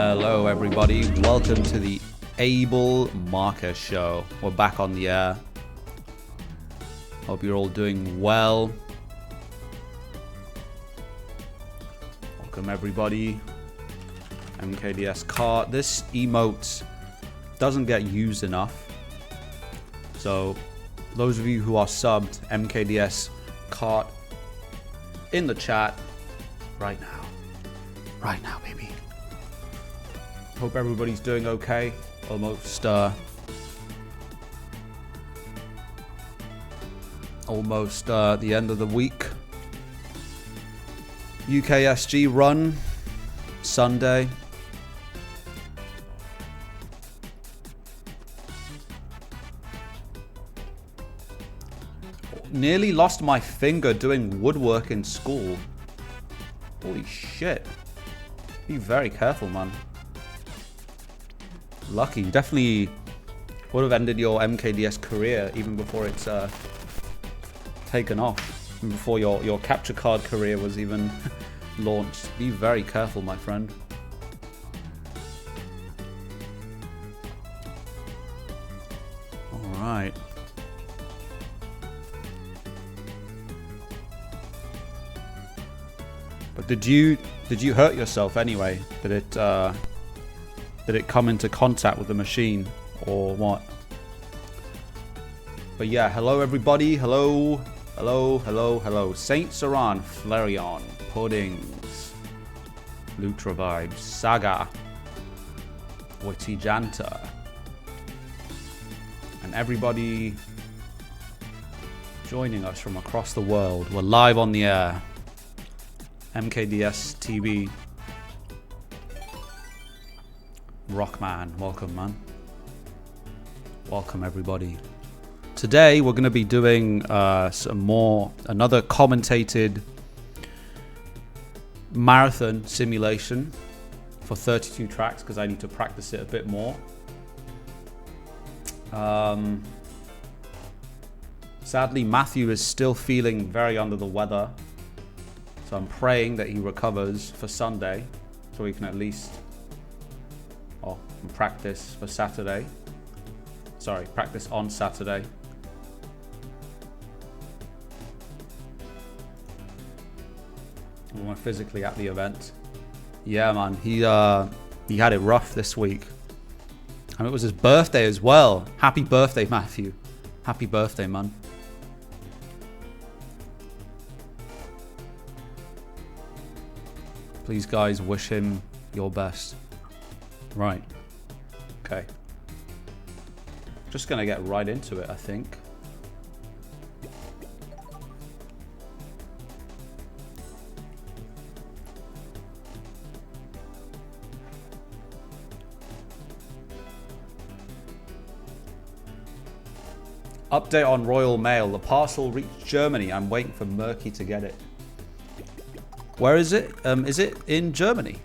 Hello everybody, welcome to the Abel Marcus Show. We're back on the air. Hope you're all doing well. Welcome everybody. MKDS cart. This emote doesn't get used enough. So those of you who are subbed, MKDS cart in the chat right now. Right now, baby. Hope everybody's doing okay. Almost the end of the week. UKSG run Sunday. Nearly lost my finger doing woodwork in school. Holy shit. Be very careful, man. Lucky. Definitely would have ended your MKDS career even before it's taken off. Even before your capture card career was even launched. Be very careful, my friend. Alright. But did you hurt yourself anyway? Did it come into contact with the machine or what? But yeah, hello everybody. Hello. Saint Saran, Flareon, Puddings, Lutra Vibes, Saga, Witty Janta, and everybody joining us from across the world. We're live on the air. MKDS TV. Rockman, welcome, man. Welcome, everybody. Today, we're going to be doing another commentated marathon simulation for 32 tracks because I need to practice it a bit more. Sadly, Matthew is still feeling very under the weather, so I'm praying that he recovers for Sunday so we can at least practice for Saturday. Sorry, practice on Saturday. We're physically at the event. Yeah, man, he had it rough this week, and it was his birthday as well. Happy birthday, Matthew! Happy birthday, man. Please, guys, wish him your best. Right. Okay. Just gonna get right into it, I think. Update on Royal Mail. The parcel reached Germany. I'm waiting for Murky to get it. Where is it? Is it in Germany?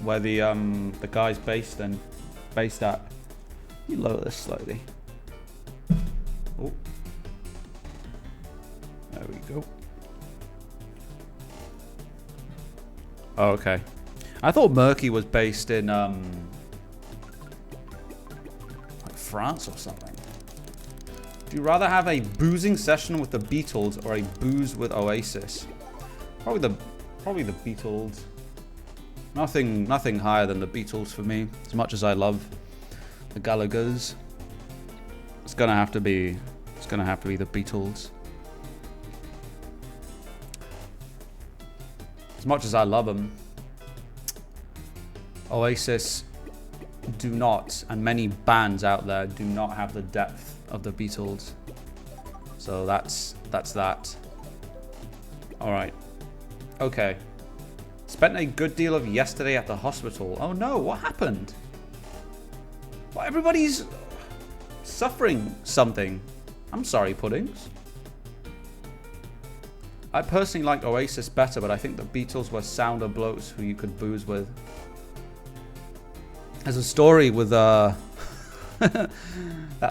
Where the guy's based at. You lower this slightly. Oh, there we go. Oh, okay. I thought Murky was based in like France or something. Do you rather have a boozing session with the Beatles or a booze with Oasis? Probably the Beatles. Nothing higher than the Beatles for me. As much as I love the Gallaghers, it's gonna have to be the Beatles. As much as I love them, Oasis do not, and many bands out there do not have the depth of the Beatles. So that's that. All right. Okay. Spent a good deal of yesterday at the hospital. Oh no, what happened? Well, everybody's suffering something. I'm sorry, Puddings. I personally liked Oasis better, but I think the Beatles were sounder blokes who you could booze with. There's a story with that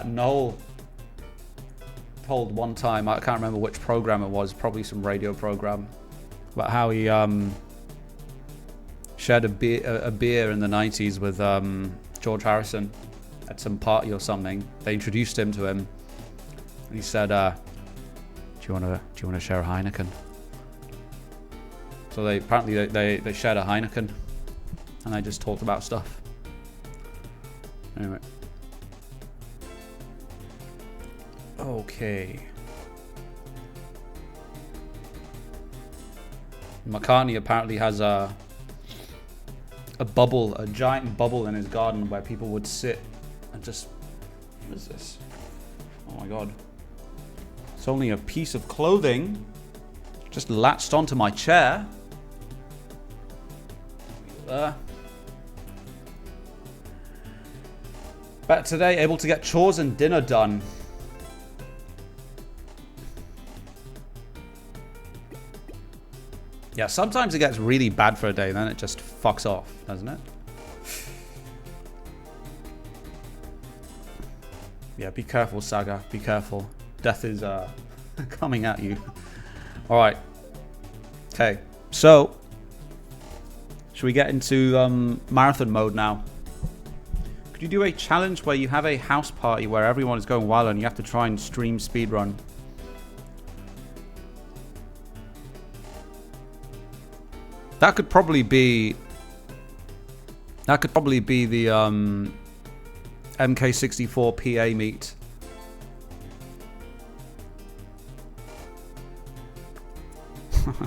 Noel told one time. I can't remember which program it was. Probably some radio program. about how he shared a beer in the 90s with George Harrison at some party or something. They introduced him to him, and he said, "Do you want to share a Heineken?" So they apparently they shared a Heineken, and they just talked about stuff. Anyway, okay. McCartney apparently has a giant bubble in his garden where people would sit and just... What is this? Oh my god. It's only a piece of clothing just latched onto my chair. Back today, able to get chores and dinner done. Yeah, sometimes it gets really bad for a day, then it just fucks off, doesn't it? Yeah, be careful, Saga. Be careful. Death is coming at you. Alright. Okay, so should we get into marathon mode now? Could you do a challenge where you have a house party where everyone is going wild and you have to try and stream speedrun? That could probably be the MK64 PA meet.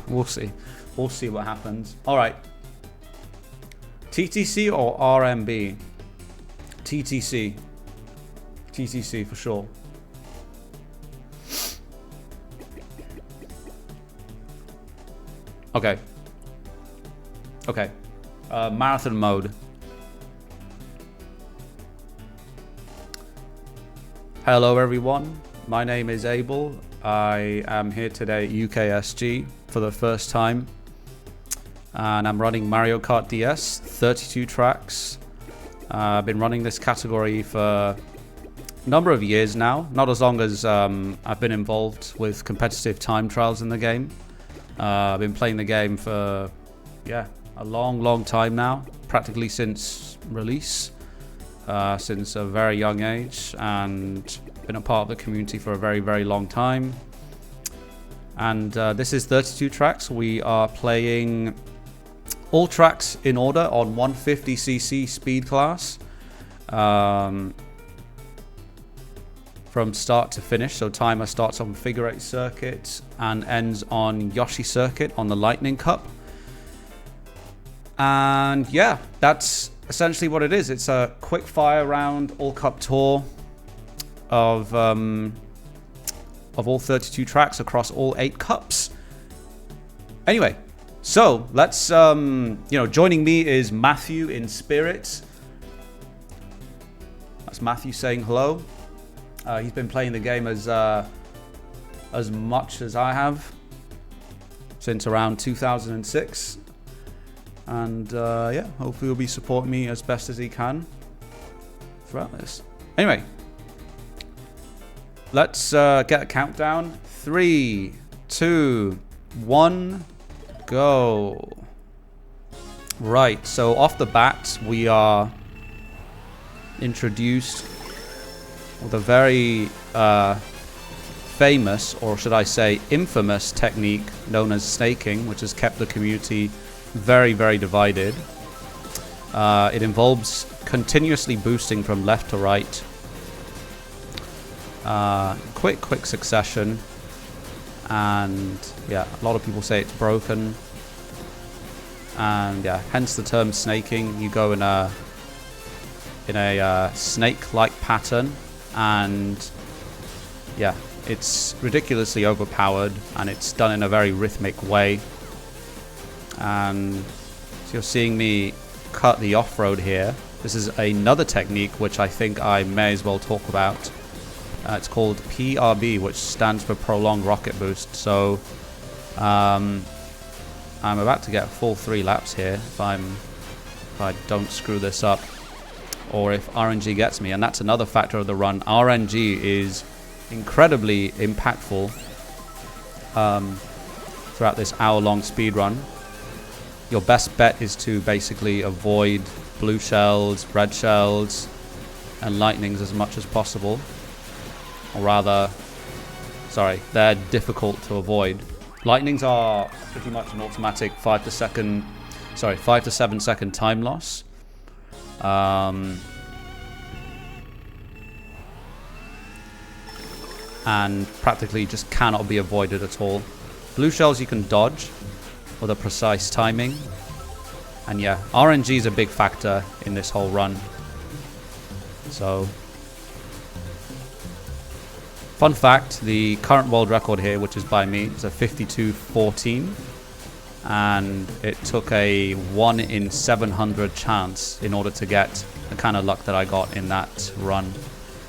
We'll see. We'll see what happens. All right. TTC or RMB? TTC. TTC for sure. Okay. Okay. Marathon mode. Hello everyone. My name is Abel. I am here today at UKSG for the first time. And I'm running Mario Kart DS, 32 tracks. I've been running this category for a number of years now. Not as long as I've been involved with competitive time trials in the game. I've been playing the game for, yeah, a long time now. Practically since release. Since a very young age. And been a part of the community for a very long time. And this is 32 tracks. We are playing all tracks in order on 150cc speed class, from start to finish. So timer starts on figure 8 circuit and ends on Yoshi circuit on the Lightning Cup. And yeah, that's essentially what it is. It's a quick fire round all cup tour of all 32 tracks across all 8 cups. Anyway, so let's, joining me is Matthew in spirit. That's Matthew saying hello. He's been playing the game as much as I have since around 2006. And yeah, hopefully he'll be supporting me as best as he can throughout this. Anyway, let's get a countdown. 3, 2, 1, go. Right, so off the bat, we are introduced with a very famous, or should I say infamous, technique known as snaking, which has kept the community very divided. It involves continuously boosting from left to right. Quick succession. And yeah, a lot of people say it's broken. And yeah, hence the term snaking. You go in a snake-like pattern, and yeah, it's ridiculously overpowered, and it's done in a very rhythmic way. And so you're seeing me cut the off-road here. This is another technique which I think I may as well talk about. It's called PRB, which stands for Prolonged Rocket Boost. So I'm about to get a full 3 laps here if I don't screw this up, or if RNG gets me. And that's another factor of the run. RNG is incredibly impactful. throughout this hour-long speed run. Your best bet is to basically avoid blue shells, red shells, and lightnings as much as possible. Or rather, sorry, they're difficult to avoid. Lightnings are pretty much an automatic 5 to 7 second time loss. And practically just cannot be avoided at all. Blue shells you can dodge with a precise timing. And yeah, RNG is a big factor in this whole run. So, fun fact, the current world record here, which is by me, is a 52.14. And it took a 1 in 700 chance in order to get the kind of luck that I got in that run.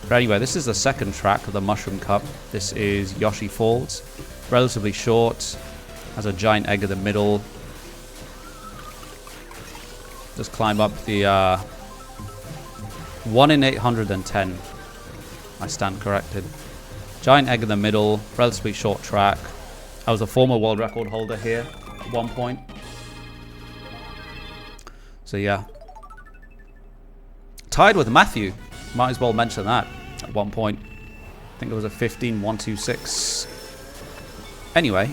But anyway, this is the second track of the Mushroom Cup. This is Yoshi Falls. Relatively short, has a giant egg in the middle. Just climb up the 1 in 810. I stand corrected. Giant egg in the middle, relatively short track. I was a former world record holder here at one point. So yeah. Tied with Matthew. Might as well mention that at one point. I think it was a 15.126. Anyway,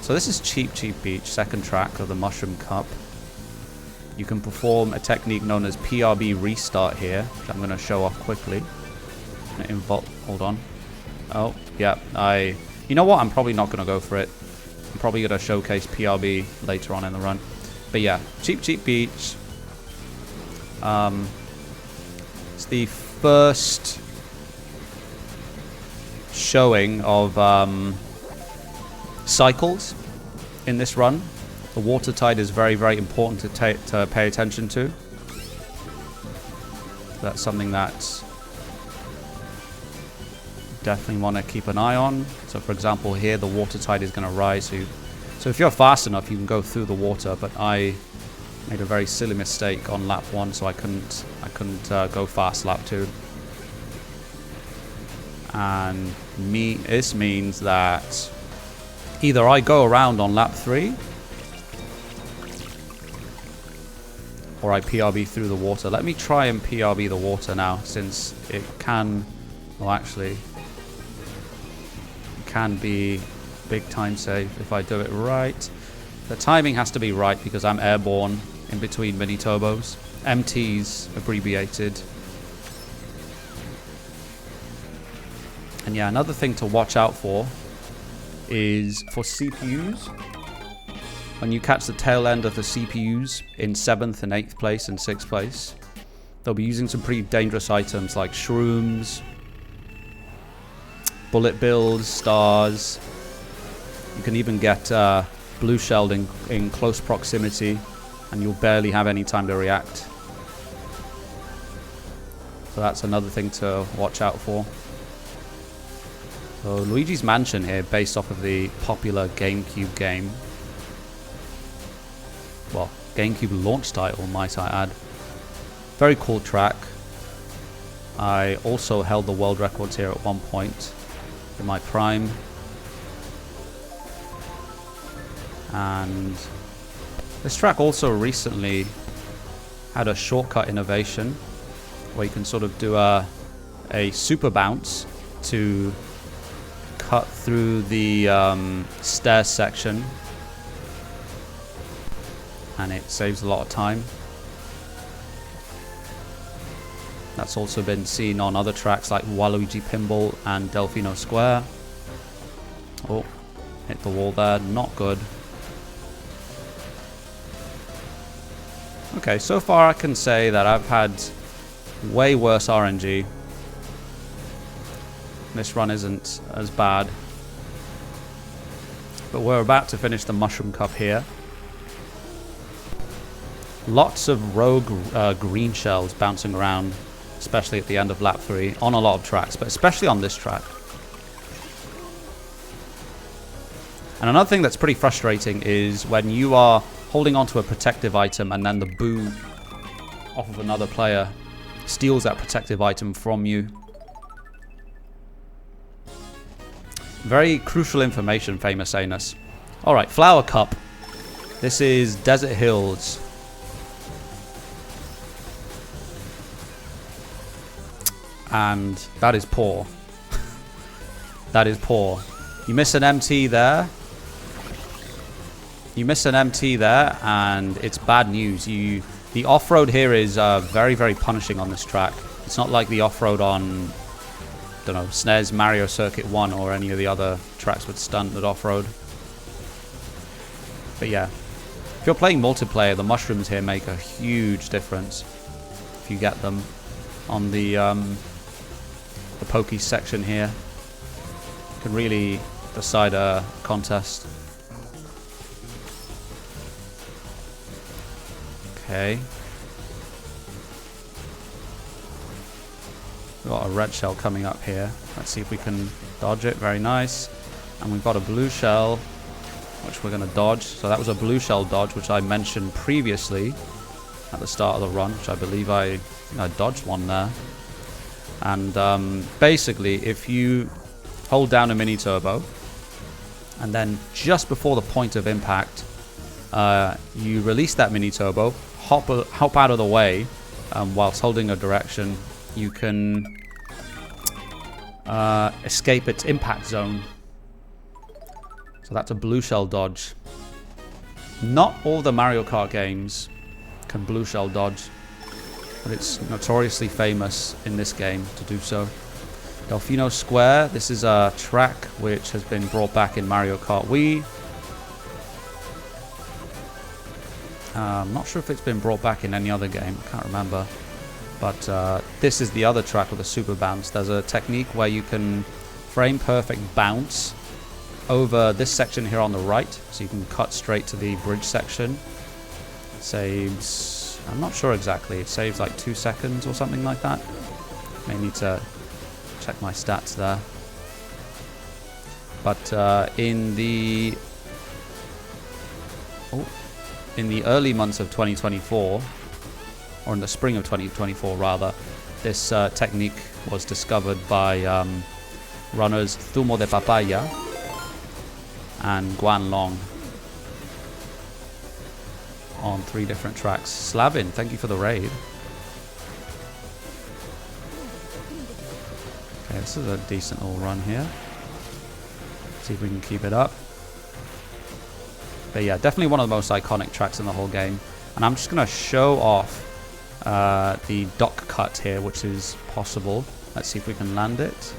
so this is Cheap Beach, second track of the Mushroom Cup. You can perform a technique known as PRB restart here, which I'm going to show off quickly. Hold on. Oh, yeah, you know what? I'm probably not going to go for it. I'm probably going to showcase PRB later on in the run. But yeah, Cheap Beach. It's the first showing of cycles in this run. The water tide is very, very important to pay attention to. That's something that definitely want to keep an eye on. So for example here, the water tide is going to rise. So if you're fast enough, you can go through the water, but I made a very silly mistake on lap 1, so I couldn't go fast lap 2. And this means that either I go around on lap 3 or I PRB through the water. Let me try and PRB the water now, since it can, well actually, it can be big time save if I do it right. The timing has to be right because I'm airborne in between mini turbos. MT's abbreviated. And yeah, another thing to watch out for is for CPUs. When you catch the tail end of the CPUs in 7th and 8th place and 6th place, they'll be using some pretty dangerous items like shrooms, bullet bills, stars. You can even get blue shelled in close proximity, and you'll barely have any time to react. So that's another thing to watch out for. So Luigi's Mansion here, based off of the popular GameCube game. Well, GameCube launch title, might I add. Very cool track. I also held the world records here at one point in my prime. And this track also recently had a shortcut innovation where you can sort of do a super bounce to cut through the stairs section, and it saves a lot of time. That's also been seen on other tracks like Waluigi Pinball and Delfino Square. Oh, hit the wall there, not good. Okay, so far I can say that I've had way worse RNG. This run isn't as bad. But we're about to finish the Mushroom Cup here. Lots of rogue green shells bouncing around, especially at the end of lap 3, on a lot of tracks, but especially on this track. And another thing that's pretty frustrating is when you are holding onto a protective item and then the boo off of another player steals that protective item from you. Very crucial information, Famous Anus. Alright, Flower Cup. This is Desert Hills. And that is poor. That is poor. You miss an MT there. You miss an MT there, and it's bad news. The off-road here is very, very punishing on this track. It's not like the off-road on, I don't know, SNES Mario Circuit 1 or any of the other tracks with standard off-road. But yeah, if you're playing multiplayer, the mushrooms here make a huge difference if you get them on the pokey section here. You can really decide a contest. Okay. We've got a red shell coming up here. Let's see if we can dodge it. Very nice. And we've got a blue shell, which we're going to dodge. So that was a blue shell dodge, which I mentioned previously at the start of the run, which I believe I dodged one there. And basically, if you hold down a mini turbo, and then just before the point of impact, you release that mini turbo, hop out of the way, whilst holding a direction, you can escape its impact zone. So that's a blue shell dodge. Not all the Mario Kart games can blue shell dodge, but it's notoriously famous in this game to do so. Delfino Square, this is a track which has been brought back in Mario Kart Wii. I'm not sure if it's been brought back in any other game, I can't remember. But this is the other track with a super bounce. There's a technique where you can frame perfect bounce over this section here on the right, so you can cut straight to the bridge section. It saves, I'm not sure exactly, it saves like 2 seconds or something like that. May need to check my stats there. But in the early months of 2024, or in the spring of 2024 rather, this technique was discovered by runners Zumo de Papaya and Guan Long on 3 different tracks. Slavin, thank you for the raid. Okay, this is a decent little run here. See if we can keep it up. But yeah, definitely one of the most iconic tracks in the whole game. And I'm just going to show off the dock cut here, which is possible. Let's see if we can land it.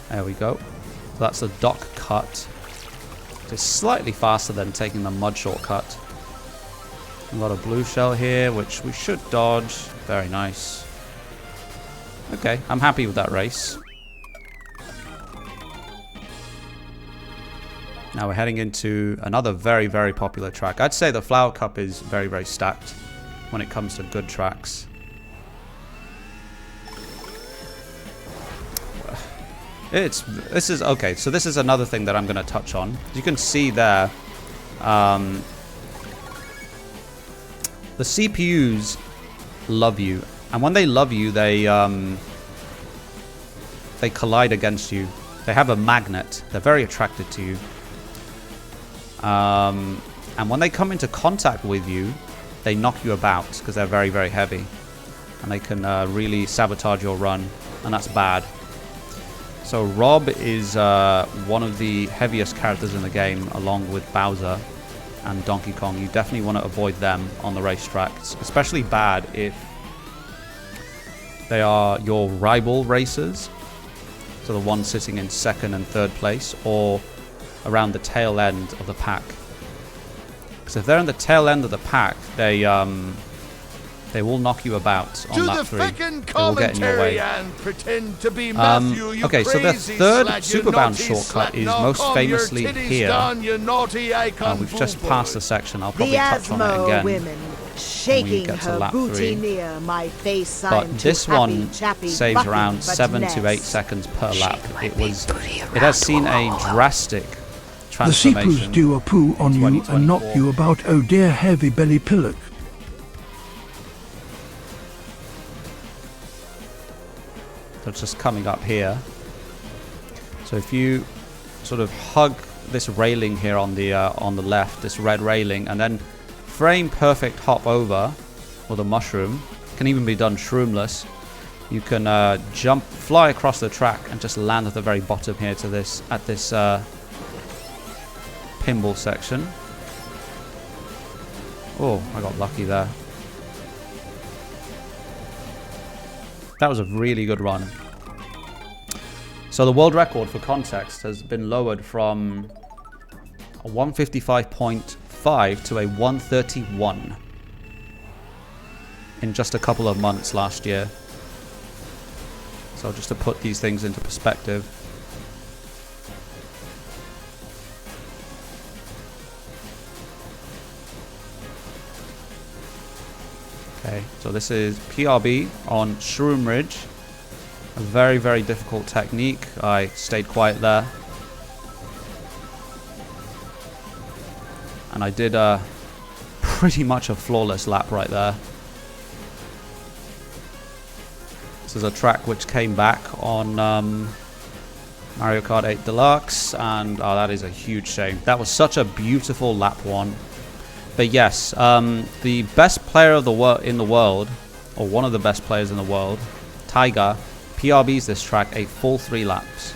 There we go. So that's the dock cut. It's slightly faster than taking the mud shortcut. We've got a blue shell here, which we should dodge. Very nice. Okay, I'm happy with that race. Now we're heading into another very, very popular track. I'd say the Flower Cup is very, very stacked when it comes to good tracks. This is okay, so this is another thing that I'm going to touch on. You can see there, the CPUs love you, and when they love you, they collide against you. They have a magnet. They're very attracted to you. And when they come into contact with you, they knock you about because they're very, very heavy, and they can really sabotage your run, and that's bad. So Rob is one of the heaviest characters in the game, along with Bowser and Donkey Kong. You definitely want to avoid them on the racetrack. It's especially bad if they are your rival racers, so the one sitting in 2nd and 3rd place, or around the tail end of the pack. Because if they're in the tail end of the pack, they will knock you about on lap 3. They will get in your way. Okay, so the 3rd super bounce shortcut is most famously here. We've just passed the section. I'll probably touch on it again when we get to lap 3. But this one saves around 7 to 8 seconds per lap. It has seen a drastic transformation. The Sepoos do a poo on you and knock you about, oh dear heavy belly pillock. So it's just coming up here. So if you sort of hug this railing here on the left, this red railing, and then frame perfect hop over with a mushroom. Can even be done shroomeless. You can fly across the track and just land at the very bottom here to this pinball section. Oh, I got lucky there. That was a really good run. So the world record, for context, has been lowered from a 155.5 to a 131 in just a couple of months last year. So just to put these things into perspective. Okay, so this is PRB on Shroom Ridge. A very, very difficult technique. I stayed quiet there. And I did pretty much a flawless lap right there. This is a track which came back on Mario Kart 8 Deluxe, and oh, that is a huge shame. That was such a beautiful lap one. But yes, the best player of in the world, or one of the best players in the world, Tiger, PRBs this track a full 3 laps.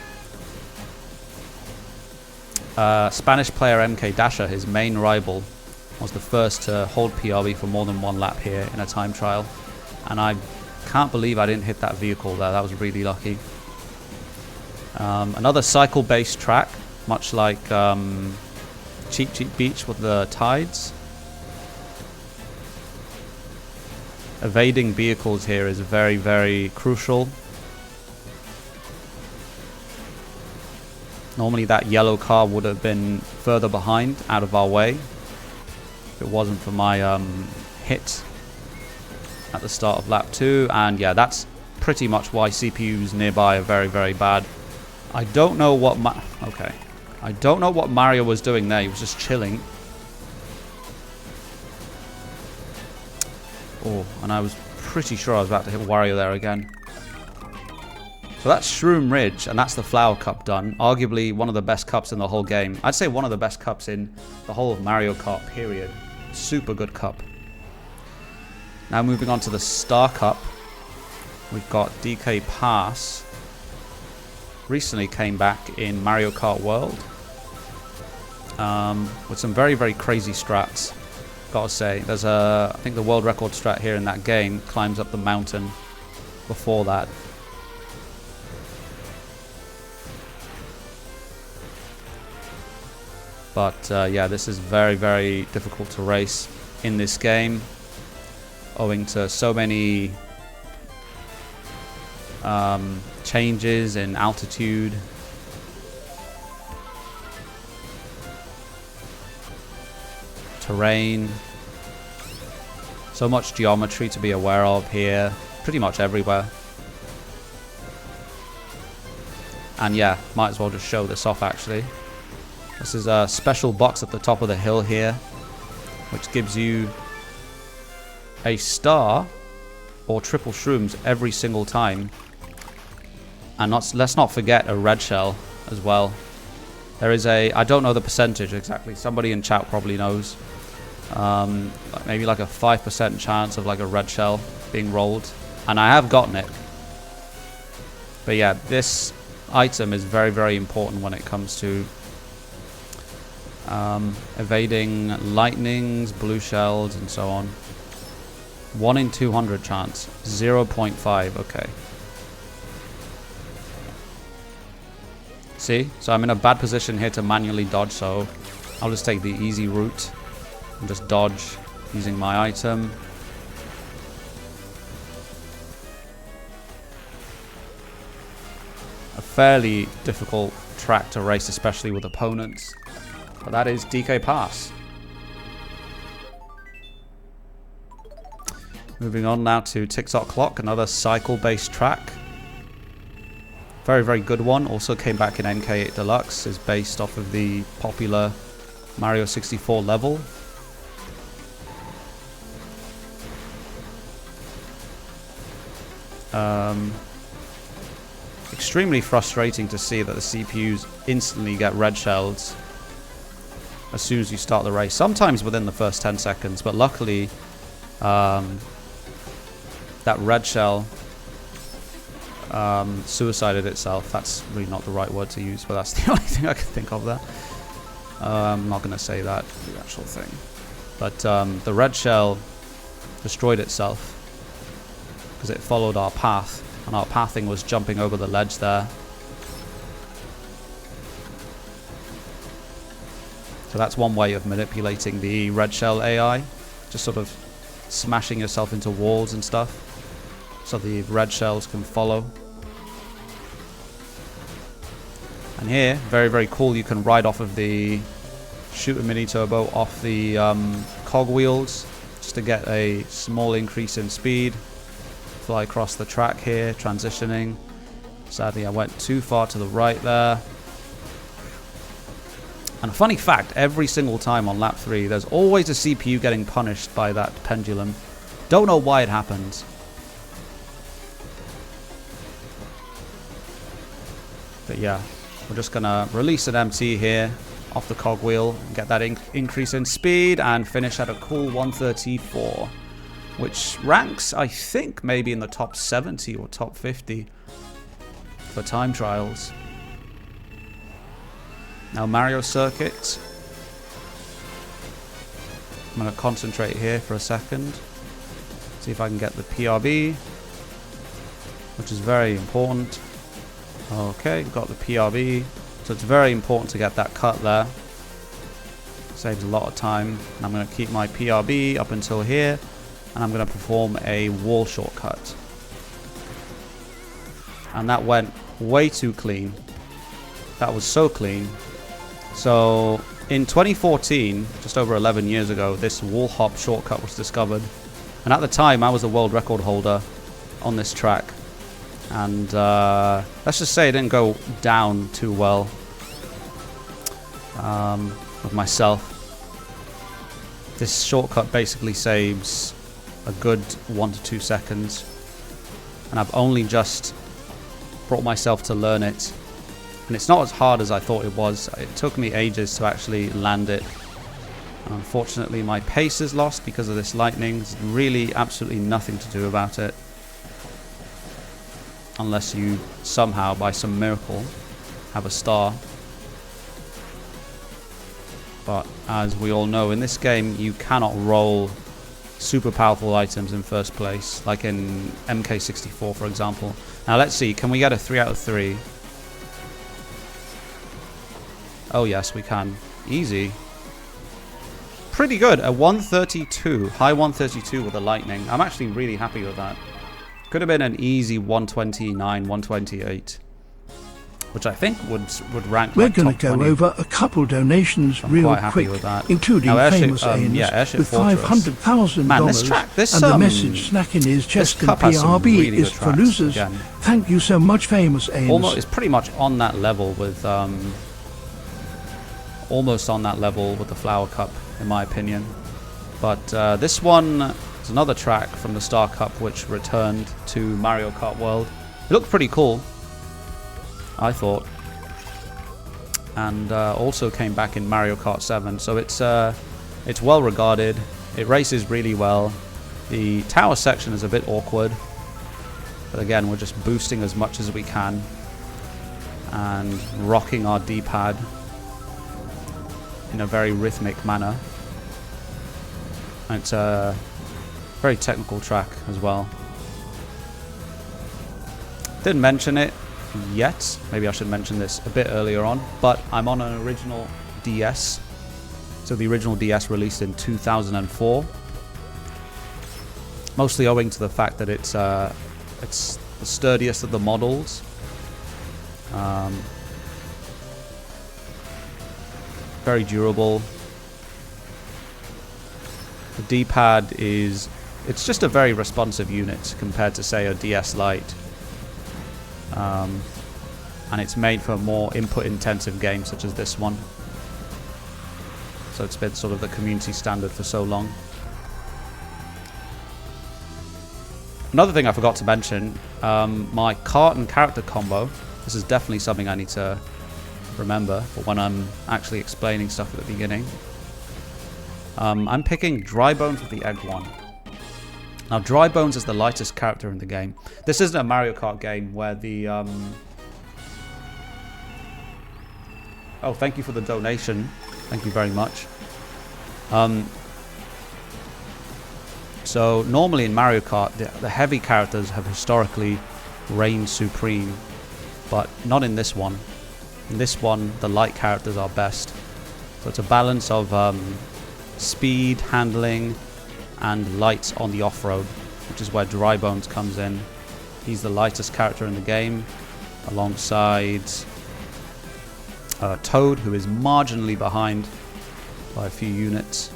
Spanish player MK Dasher, his main rival, was the first to hold PRB for more than 1 lap here in a time trial, and I can't believe I didn't hit that vehicle there. That was really lucky. Another cycle-based track, much like Cheap Cheap Beach with the tides. Evading vehicles here is very, very crucial. Normally that yellow car would have been further behind, out of our way, if it wasn't for my hit at the start of lap 2. And yeah, that's pretty much why CPUs nearby are very, very bad. I don't know what I don't know what Mario was doing there. He was just chilling. Oh, and I was pretty sure I was about to hit Wario there again. So that's Shroom Ridge, and that's the Flower Cup done. Arguably one of the best cups in the whole game. I'd say one of the best cups in the whole of Mario Kart, period. Super good cup. Now moving on to the Star Cup. We've got DK Pass. Recently came back in Mario Kart World. With some very, very crazy strats. Gotta say, there's I think the world record strat here in that game climbs up the mountain before that. But yeah, this is very, very difficult to race in this game, owing to so many changes in altitude. Terrain. So much geometry to be aware of here, pretty much everywhere. And yeah, might as well just show this off actually. This is a special box at the top of the hill here, which gives you a star or triple shrooms every single time. And let's not forget a red shell as well. There is I don't know the percentage exactly, somebody in chat probably knows. Maybe like a 5% chance of like a red shell being rolled, and I have gotten it. But yeah, this item is very, very important when it comes to evading lightnings, blue shells, and so on. 1 in 200 chance, 0.5. Okay. See, so I'm in a bad position here to manually dodge, so I'll just take the easy route and just dodge using my item. A fairly difficult track to race, especially with opponents. But that is DK Pass. Moving on now to TikTok Clock, another cycle-based track. Very, very good one. Also came back in MK8 Deluxe. Is based off of the popular Mario 64 level. Extremely frustrating to see that the CPUs instantly get red shells as soon as you start the race. Sometimes within the first 10 seconds, but luckily that red shell suicided itself. That's really not the right word to use, but that's the only thing I can think of there. I'm not going to say that, the actual thing. But the red shell destroyed itself because it followed our path, and our pathing was jumping over the ledge there. So that's one way of manipulating the red shell AI, just sort of smashing yourself into walls and stuff so the red shells can follow. And here, very, very cool, you can ride off of the shooter mini turbo off the cogwheels just to get a small increase in speed. Fly across the track here, transitioning. Sadly, I went too far to the right there. And a funny fact, every single time on lap 3, there's always a CPU getting punished by that pendulum. Don't know why it happens. But yeah, we're just gonna release an MT here off the cogwheel and get that increase in speed and finish at a cool 134, which ranks, I think, maybe in the top 70 or top 50 for time trials. Now Mario Circuit. I'm going to concentrate here for a second. See if I can get the PRB, which is very important. Okay, got the PRB. So it's very important to get that cut there. Saves a lot of time. And I'm going to keep my PRB up until here. And I'm going to perform a wall shortcut. And that went way too clean. That was so clean. So in 2014, just over 11 years ago, this wall hop shortcut was discovered. And at the time, I was a world record holder on this track. And let's just say it didn't go down too well with myself. This shortcut basically saves a good 1 to 2 seconds. And I've only just brought myself to learn it. And it's not as hard as I thought it was. It took me ages to actually land it. And unfortunately, my pace is lost because of this lightning. There's really absolutely nothing to do about it. Unless you somehow, by some miracle, have a star. But as we all know, in this game, you cannot roll super powerful items in first place, like in MK64, for example. Now let's see, can we get a 3 out of 3? Oh yes, we can. Easy. Pretty good. A 132. High 132 with the lightning. I'm actually really happy with that. Could have been an easy 129, 128. Which I think would rank. We're going to go over a couple donations real quick, including famous Ains with $500,000. And the message snacking is chest and PRB is for losers. Again. Thank you so much, famous Ains. Almost, it's pretty much on that level with almost on that level with the Flower Cup, in my opinion. But this one is another track from the Star Cup which returned to Mario Kart World. It looked pretty cool, I thought, and also came back in Mario Kart 7. So it's well regarded. It races really well. The tower section is a bit awkward, but again, we're just boosting as much as we can and rocking our D-pad in a very rhythmic manner. And it's a very technical track as well. Didn't mention it yet. Maybe I should mention this a bit earlier on, but I'm on an original DS. So the original DS released in 2004. Mostly owing to the fact that it's the sturdiest of the models. Very durable. The D-pad it's just a very responsive unit compared to, say, a DS Lite. And it's made for more input-intensive games such as this one. So it's been sort of the community standard for so long. Another thing I forgot to mention, my kart and character combo. This is definitely something I need to remember for when I'm actually explaining stuff at the beginning. I'm picking Dry Bones with the egg one. Now, Dry Bones is the lightest character in the game. This isn't a Mario Kart game where the... Oh, thank you for the donation. Thank you very much. So, normally in Mario Kart, the heavy characters have historically reigned supreme. But not in this one. In this one, the light characters are best. So it's a balance of speed, handling, and light on the off-road, which is where Dry Bones comes in. He's the lightest character in the game, alongside Toad, who is marginally behind by a few units.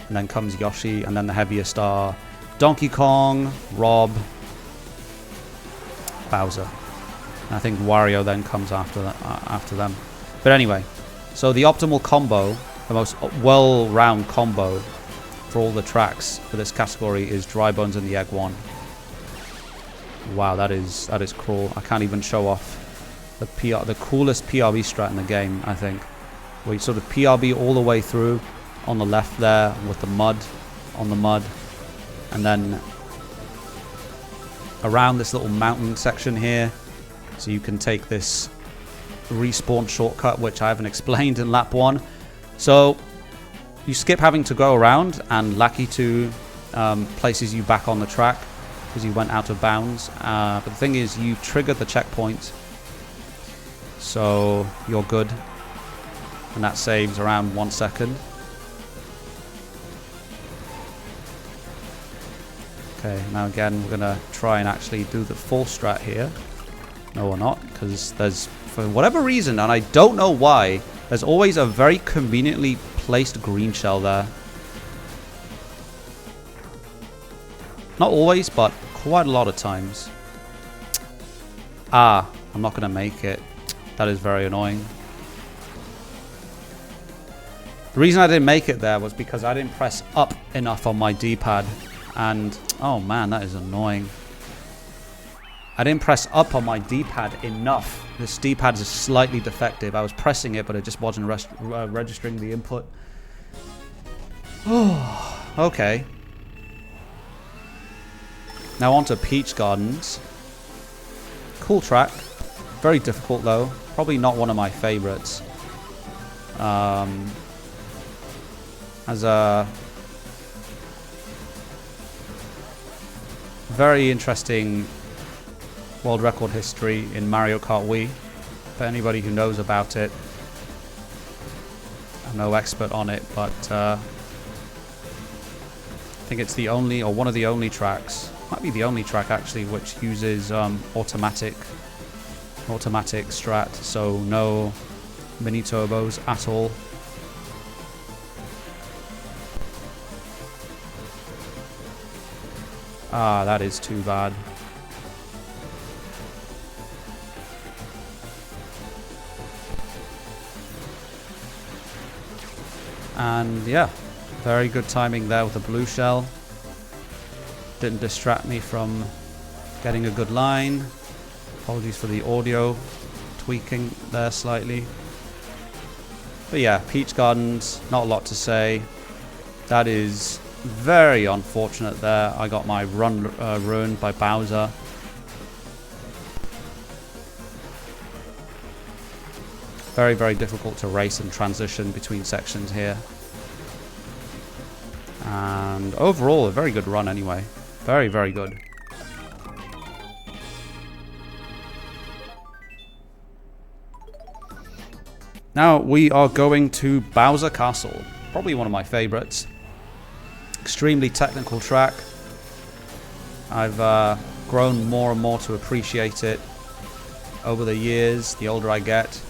And then comes Yoshi, and then the heaviest are Donkey Kong, Rob, Bowser. And I think Wario then comes after them. But anyway, so the optimal combo, the most well-round combo for all the tracks for this category is Dry Bones and the Egg one. Wow, that is cruel. I can't even show off the coolest PRB strat in the game, I think. Where you sort of PRB all the way through on the left there with the mud on the mud, and then around this little mountain section here, so you can take this respawn shortcut, which I haven't explained in lap 1. So you skip having to go around, and Lackey 2 places you back on the track because you went out of bounds. But the thing is, you triggered the checkpoint, so you're good, and that saves around 1 second. Okay, now again, we're gonna try and actually do the full strat here. No, we're not, because there's, for whatever reason, and I don't know why, there's always a very conveniently placed green shell there. Not always, but quite a lot of times. Ah, I'm not gonna make it. That is very annoying. The reason I didn't make it there was because I didn't press up enough on my D-pad. And, oh man, that is annoying. I didn't press up on my D-pad enough. This D-pad is slightly defective. I was pressing it, but it just wasn't registering the input. Oh, okay. Now on to Peach Gardens. Cool track. Very difficult, though. Probably not one of my favorites. As a very interesting world record history in Mario Kart Wii. For anybody who knows about it, I'm no expert on it, but I think it's the only, or one of the only tracks, might be the only track actually, which uses automatic strat, so no mini turbos at all. Ah, that is too bad. And yeah, very good timing there with the blue shell. Didn't distract me from getting a good line. Apologies for the audio tweaking there slightly. But yeah, Peach Gardens, not a lot to say. That is very unfortunate there. I got my run ruined by Bowser. Very, very difficult to race and transition between sections here. And overall, a very good run anyway. Very, very good. Now we are going to Bowser Castle. Probably one of my favorites. Extremely technical track. I've grown more and more to appreciate it over the years, the older I get.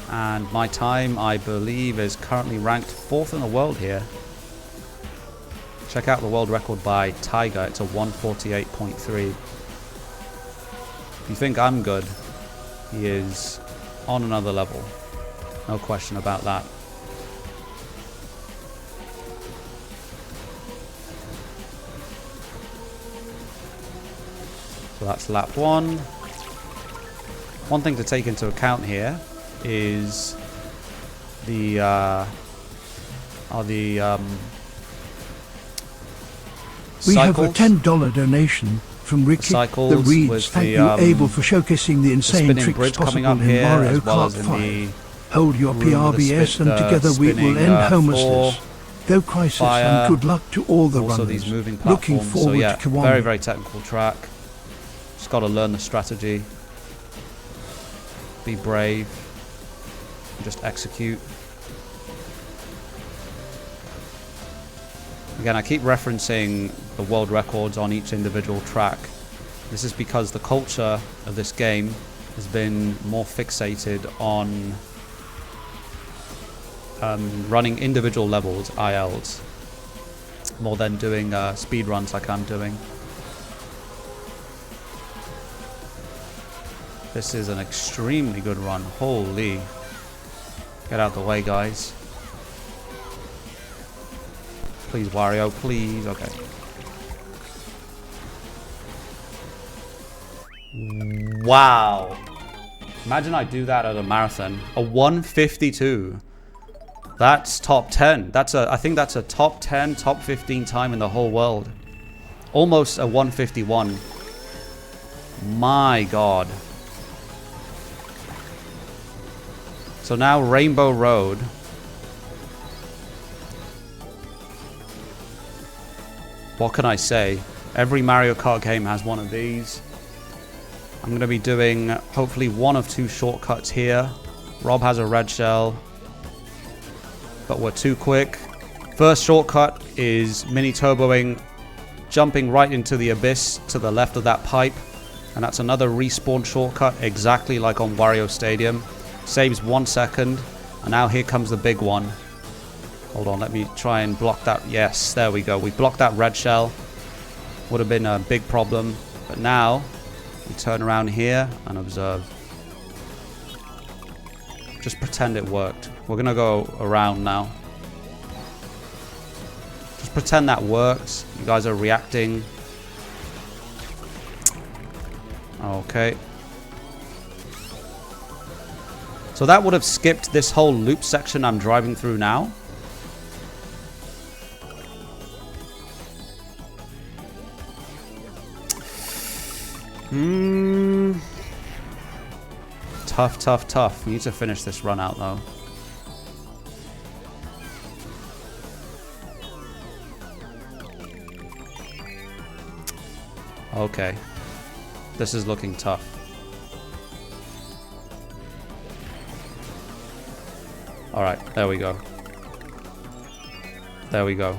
And my time, I believe, is currently ranked 4th in the world here. Check out the world record by Tiger. It's a 148.3. If you think I'm good, he is on another level. No question about that. So that's lap 1. One thing to take into account here is the we have a $10 donation from Ricky the Reeds. Thank you, Abel, for showcasing the insane tricks possible in Mario Kart 5. Hold your PRBS and together we will end homelessness. Go Crisis and good luck to all the runners. These moving Looking forward to Kiwami. Very, very technical track. Just got to learn the strategy. Be brave. And just execute. Again, I keep referencing the world records on each individual track. This is because the culture of this game has been more fixated on running individual levels, ILs, more than doing speed runs like I'm doing. This is an extremely good run. Holy. Get out of the way, guys. Please, Wario, please. Okay. Wow. Imagine I do that at a marathon. A 1:52. That's top 10. I think that's a top 10, top 15 time in the whole world. Almost a 1:51. My God. So now Rainbow Road. What can I say? Every Mario Kart game has one of these. I'm going to be doing hopefully one of 2 shortcuts here. Rob has a red shell, but we're too quick. First shortcut is mini turboing, jumping right into the abyss to the left of that pipe. And that's another respawn shortcut, exactly like on Wario Stadium. Saves 1 second. And now here comes the big one. Hold on, let me try and block that. Yes, there we go. We blocked that red shell. Would have been a big problem. But now, we turn around here and observe. Just pretend it worked. We're going to go around now. Just pretend that works. You guys are reacting. Okay. So that would have skipped this whole loop section I'm driving through now. Tough, tough, tough. We need to finish this run out though. Okay. This is looking tough. Alright, there we go. There we go.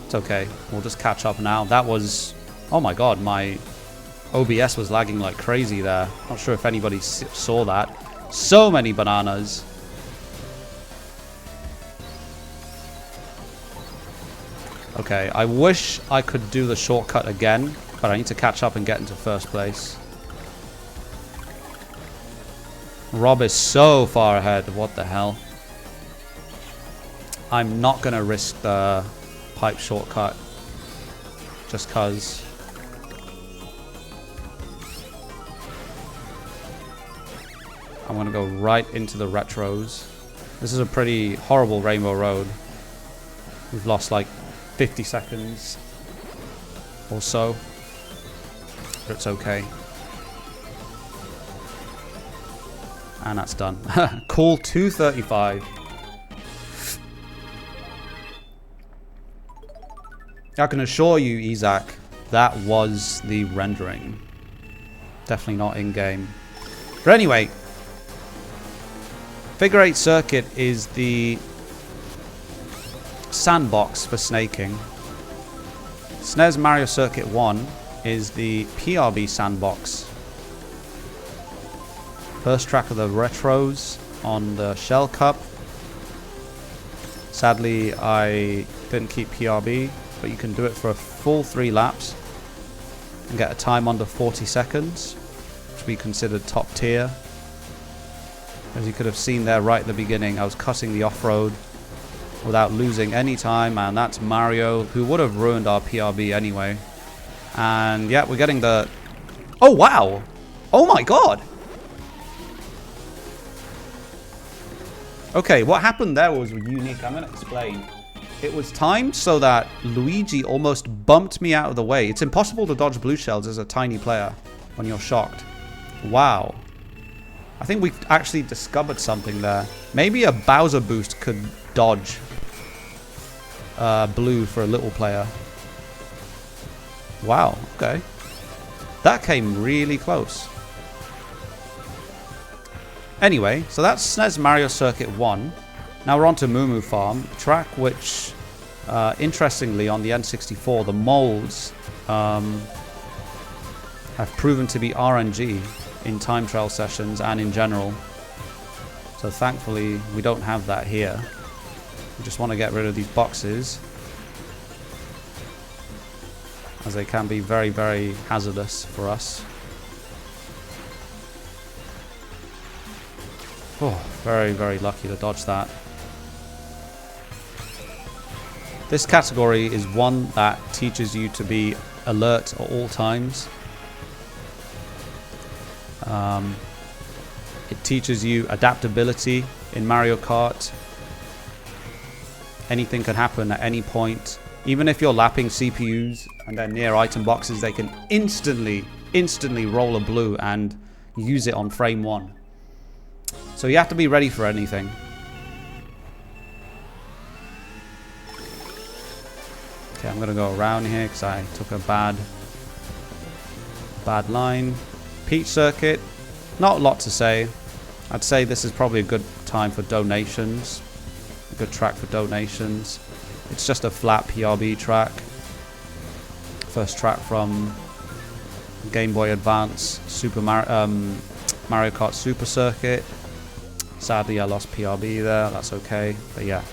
It's okay. We'll just catch up now. That was... Oh my god, my OBS was lagging like crazy there. Not sure if anybody saw that. So many bananas. Okay, I wish I could do the shortcut again, but I need to catch up and get into first place. Rob is so far ahead. What the hell? I'm not going to risk the pipe shortcut just because. I'm going to go right into the retros. This is a pretty horrible Rainbow Road. We've lost like 50 seconds or so, but it's okay. And that's done. Cool, 235. I can assure you, Isaac, that was the rendering. Definitely not in-game. But anyway, Figure 8 Circuit is the sandbox for snaking. SNES Mario Circuit 1 is the PRB sandbox. First track of the retros on the Shell Cup. Sadly, I didn't keep PRB, but you can do it for a full 3 laps and get a time under 40 seconds, which we considered top tier. As you could have seen there right at the beginning, I was cutting the off-road without losing any time, and that's Mario, who would have ruined our PRB anyway. And yeah, we're getting the... Oh, wow. Oh, my God. Okay, what happened there was unique. I'm going to explain. It was timed so that Luigi almost bumped me out of the way. It's impossible to dodge blue shells as a tiny player when you're shocked. Wow. I think we've actually discovered something there. Maybe a Bowser boost could dodge blue for a little player. Wow, okay. That came really close. Anyway, so that's SNES Mario Circuit 1. Now we're on to Moo Moo Farm, a track which, interestingly, on the N64, the molds have proven to be RNG in time trial sessions and in general. So thankfully, we don't have that here. We just want to get rid of these boxes, as they can be very, very hazardous for us. Oh, very, very lucky to dodge that. This category is one that teaches you to be alert at all times. It teaches you adaptability in Mario Kart. Anything can happen at any point. Even if you're lapping CPUs and they're near item boxes, they can instantly roll a blue and use it on frame 1. So you have to be ready for anything. Okay, I'm going to go around here because I took a bad line. Peach Circuit, not a lot to say. I'd say this is probably a good time for donations. A good track for donations. It's just a flat PRB track. First track from Game Boy Advance Mario Kart Super Circuit. Sadly, I lost PRB there. That's okay. But yeah,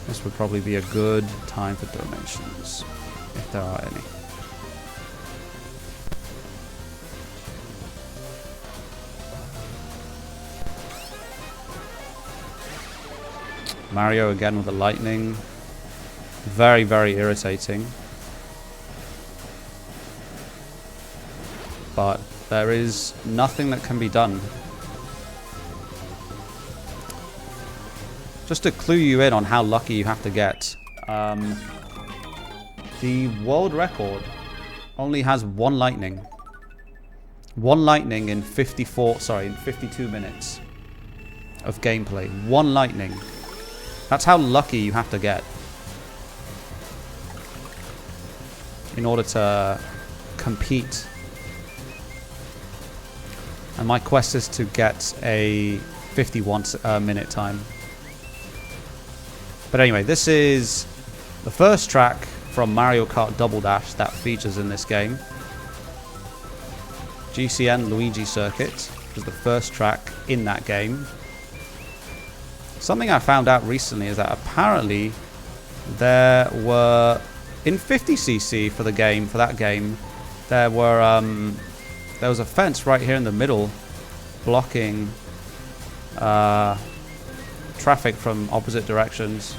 this would probably be a good time for donations, if there are any. Mario again with the lightning. Very, very irritating. But there is nothing that can be done. Just to clue you in on how lucky you have to get, the world record only has one lightning. One lightning in 52 minutes of gameplay. One lightning. That's how lucky you have to get in order to compete. And my quest is to get a 51 minute time. But anyway, this is the first track from Mario Kart Double Dash that features in this game. GCN Luigi Circuit, which is the first track in that game. Something I found out recently is that apparently there were, in 50cc for that game, there was a fence right here in the middle blocking traffic from opposite directions,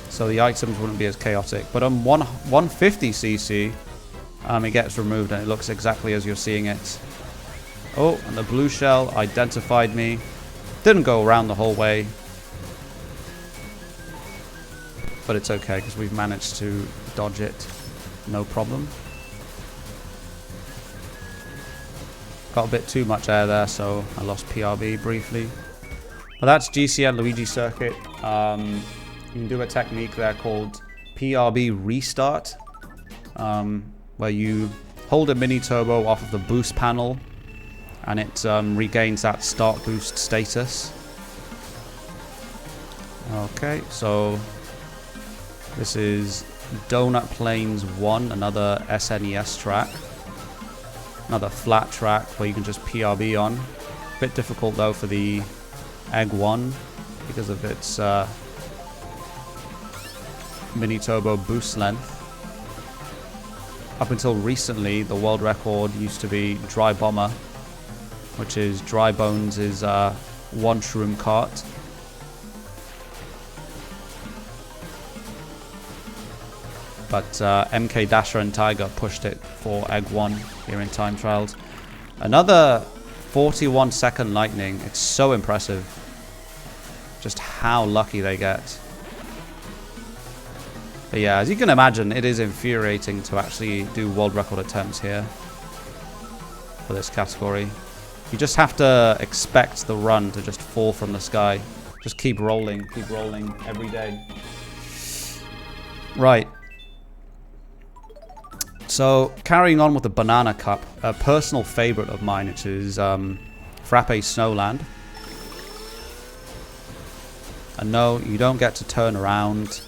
so the items wouldn't be as chaotic. But on 150cc, it gets removed and it looks exactly as you're seeing it. Oh, and the blue shell identified me. Didn't go around the whole way, but it's okay because we've managed to dodge it, no problem. Got a bit too much air there, so I lost PRB briefly. But that's GCN Luigi Circuit. You can do a technique there called PRB Restart, where you hold a mini turbo off of the boost panel, and it regains that start boost status. Okay, so this is Donut Plains 1, another SNES track. Another flat track where you can just PRB on. Bit difficult though for the Egg 1 because of its mini turbo boost length. Up until recently, the world record used to be Dry Bomber, which is Dry Bones' one shroom cart. but MK Dasher and Tiger pushed it for Egg 1 here in time trials. Another 41-second lightning. It's so impressive just how lucky they get. But yeah, as you can imagine, it is infuriating to actually do world record attempts here for this category. You just have to expect the run to just fall from the sky. Just keep rolling every day. Right. So, carrying on with the Banana Cup, a personal favorite of mine, which is Frappe Snowland. And no, you don't get to turn around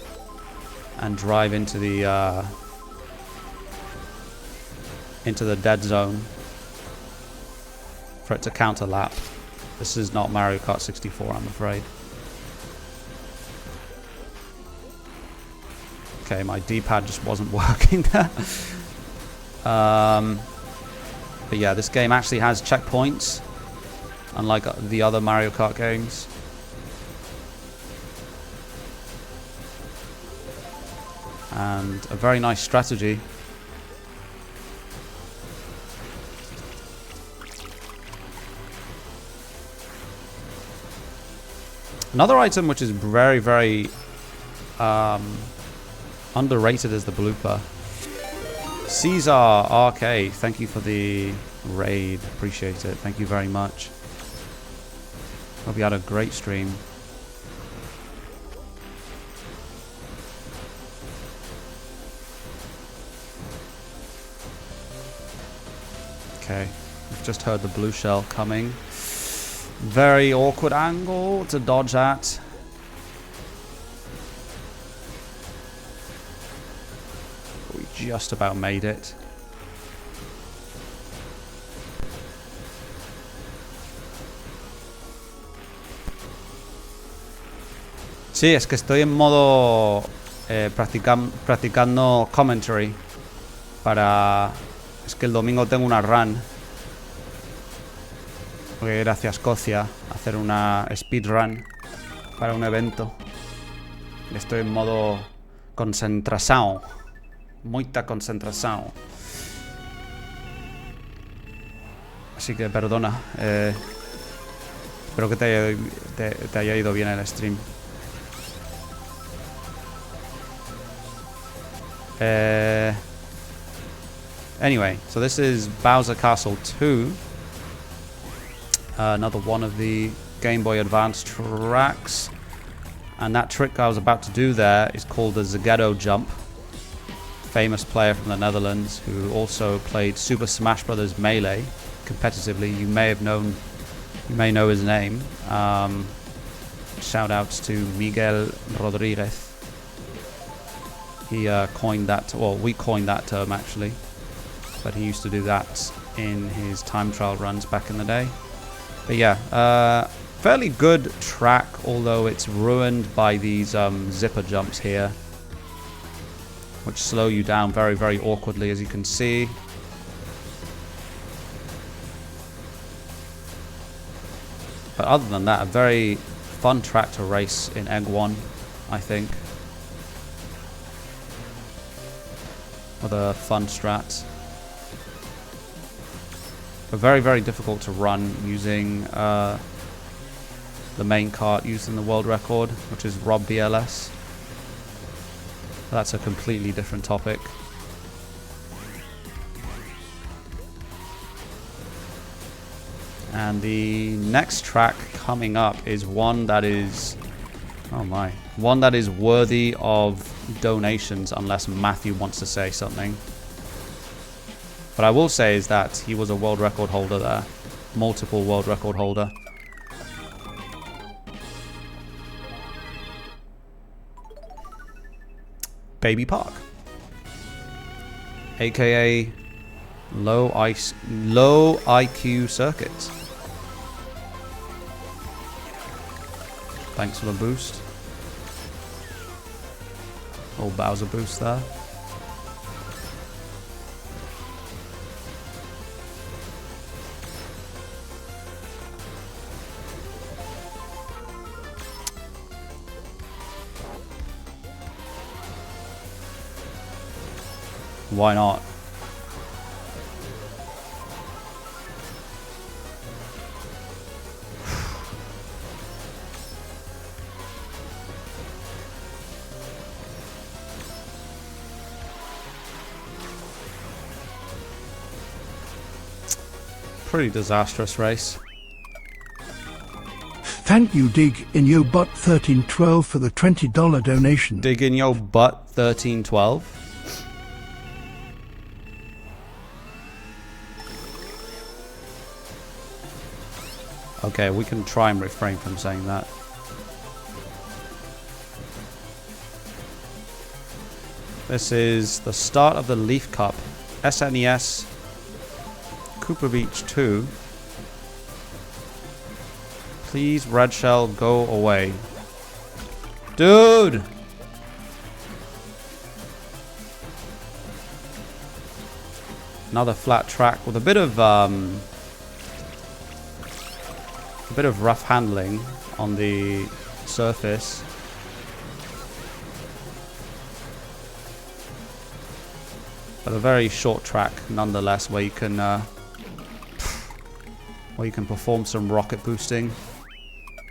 and drive into the dead zone for it to counter lap. This is not Mario Kart 64, I'm afraid. Okay, my D-pad just wasn't working there. But yeah, this game actually has checkpoints, unlike the other Mario Kart games. And a very nice strategy. Another item which is very, very underrated is the blooper. Caesar RK, thank you for the raid. Appreciate it. Thank you very much. Hope you had a great stream. Okay, we've just heard the blue shell coming. Very awkward angle to dodge at. We just about made it. Sí, es que estoy en modo practicando commentary para... Es que el domingo tengo una run. Voy a ir hacia Escocia a hacer una speedrun para un evento. Estoy en modo concentración. Muita concentración. Así que perdona. Espero que te haya ido bien el stream. Anyway, so this is Bowser Castle 2. Another one of the Game Boy Advance tracks. And that trick I was about to do there is called the Zaghetto Jump. Famous player from the Netherlands who also played Super Smash Bros. Melee competitively. You may know his name. Shout outs to Miguel Rodriguez. He coined that, well, we coined that term actually. But he used to do that in his time trial runs back in the day. But yeah, fairly good track, although it's ruined by these zipper jumps here, which slow you down very, very awkwardly, as you can see. But other than that, a very fun track to race in Egg 1, I think. With a fun strat. But very, very difficult to run using the main cart used in the world record, which is Rob BLS. That's a completely different topic. And the next track coming up is one that is, oh my, one that is worthy of donations unless Matthew wants to say something. What I will say is that he was a world record holder there. Multiple world record holder. Baby Park. AKA low IQ circuits. Thanks for the boost. Old Bowser boost there. Why not? Pretty disastrous race. Thank you, Dig in Yo Butt 1312 for the $20 donation. Dig in Yo Butt 1312. Okay, we can try and refrain from saying that. This is the start of the Leaf Cup. SNES Cooper Beach 2. Please, Red Shell, go away. Dude! Another flat track with a bit of rough handling on the surface. But a very short track nonetheless, where you can perform some rocket boosting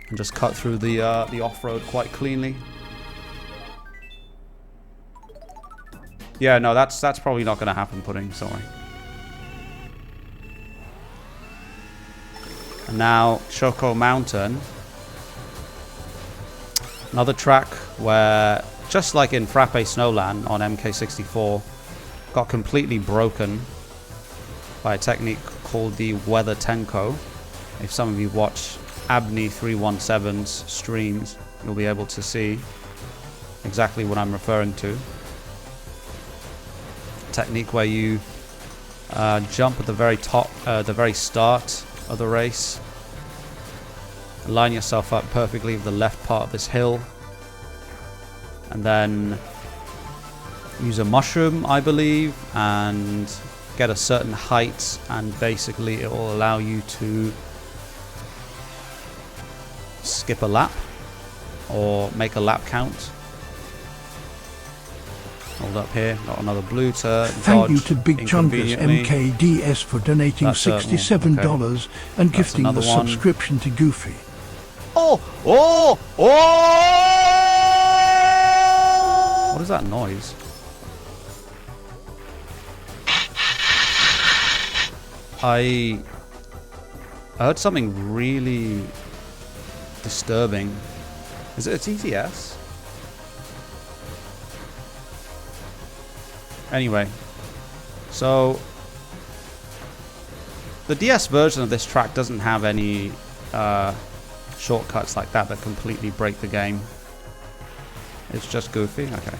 and just cut through the off-road quite cleanly. Yeah, no, that's probably not going to happen, Pudding. Sorry. And now Choco Mountain, another track where, just like in Frappe Snowland on MK64, got completely broken by a technique called the Weather Tenko. If some of you watch Abney 317's streams, you'll be able to see exactly what I'm referring to. Technique where you jump at the very top, the very start of the race, line yourself up perfectly with the left part of this hill, and then use a mushroom, I believe, and get a certain height, and basically it will allow you to skip a lap or make a lap count. Hold up here, got another blue to Thank you to Big Chungus MKDS for donating $67 and gifting the subscription to Goofy. Oh! What is that noise? I heard something really disturbing. Is it a TTS? Anyway, so the DS version of this track doesn't have any shortcuts like that completely break the game. It's just goofy. Okay.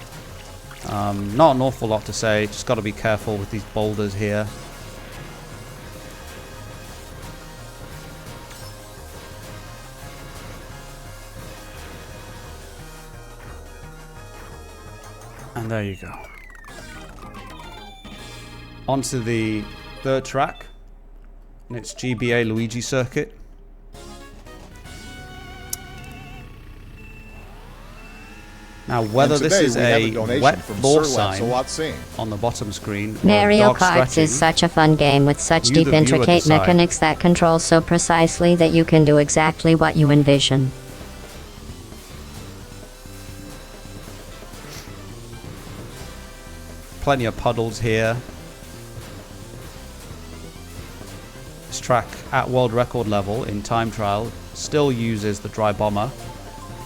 Not an awful lot to say. Just got to be careful with these boulders here. And there you go. Onto the third track, and it's GBA Luigi Circuit. Now, whether this is a wet floor sign on the bottom screen, Mario Kart is such a fun game with such deep, intricate mechanics that control so precisely that you can do exactly what you envision. Plenty of puddles here. This track at world record level in time trial still uses the dry bomber,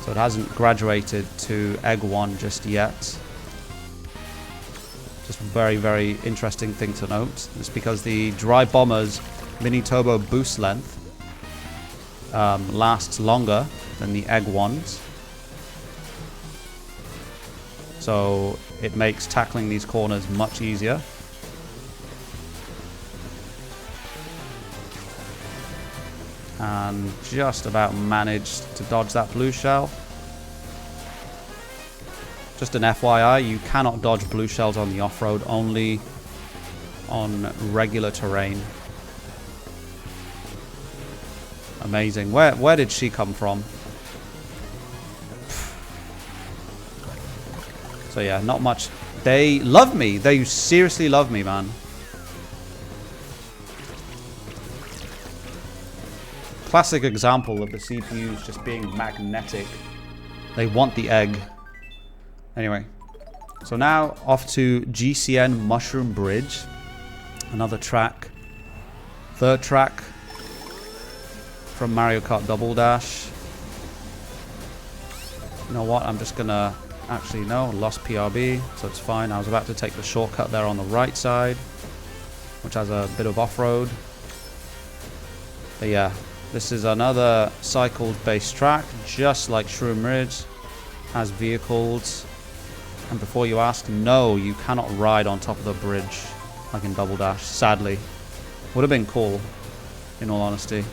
so it hasn't graduated to Egg 1 just yet. Just a very, very interesting thing to note. It's because the dry bomber's mini turbo boost length lasts longer than the Egg 1's. So it makes tackling these corners much easier. And just about managed to dodge that blue shell. Just an FYI, you cannot dodge blue shells on the off-road, only on regular terrain. Amazing. Where did she come from? So yeah, not much They love me. They seriously love me, man. Classic example of the CPUs just being magnetic. They want the egg. Anyway, so now off to GCN Mushroom Bridge. Another track. Third track from Mario Kart Double Dash. You know what? I'm just gonna... Actually, no. Lost PRB, so it's fine. I was about to take the shortcut there on the right side, which has a bit of off-road. But yeah, this is another cycles-based track, just like Shroom Ridge. Has vehicles. And before you ask, no, you cannot ride on top of the bridge like in Double Dash, sadly. Would have been cool, in all honesty.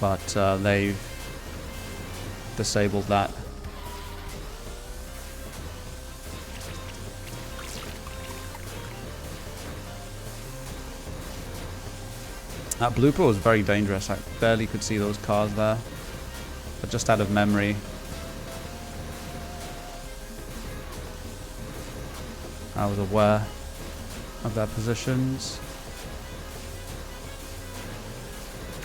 But they've disabled that. That blooper was very dangerous. I barely could see those cars there. But just out of memory, I was aware of their positions.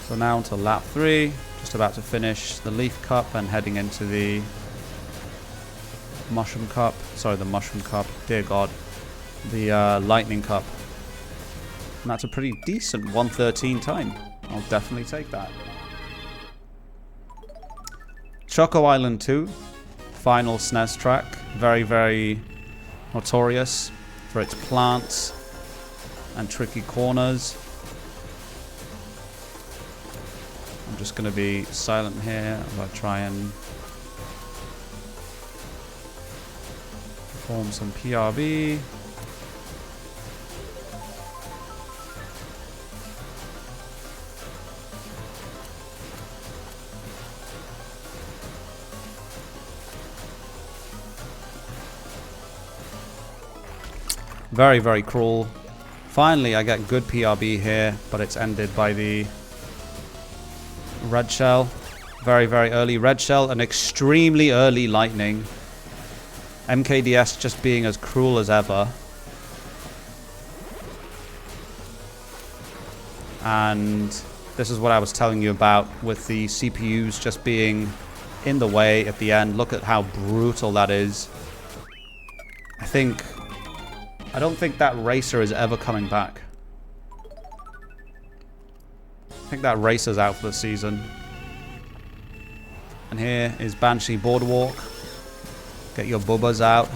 So now onto lap 3. Just about to finish the Leaf Cup and heading into the Mushroom Cup. Sorry, the Mushroom Cup. Dear God. The Lightning Cup. And that's a pretty decent 1:13 time. I'll definitely take that. Choco Island 2. Final SNES track. Very, very notorious for its plants and tricky corners. I'm just going to be silent here as I try and perform some PRB. Very, very cruel. Finally, I get good PRB here, but it's ended by the red shell. Very, very early red shell and extremely early lightning. MKDS just being as cruel as ever. And this is what I was telling you about with the CPUs just being in the way at the end. Look at how brutal that is. I don't think that racer is ever coming back. I think that racer's out for the season. And here is Banshee Boardwalk. Get your bubbas out.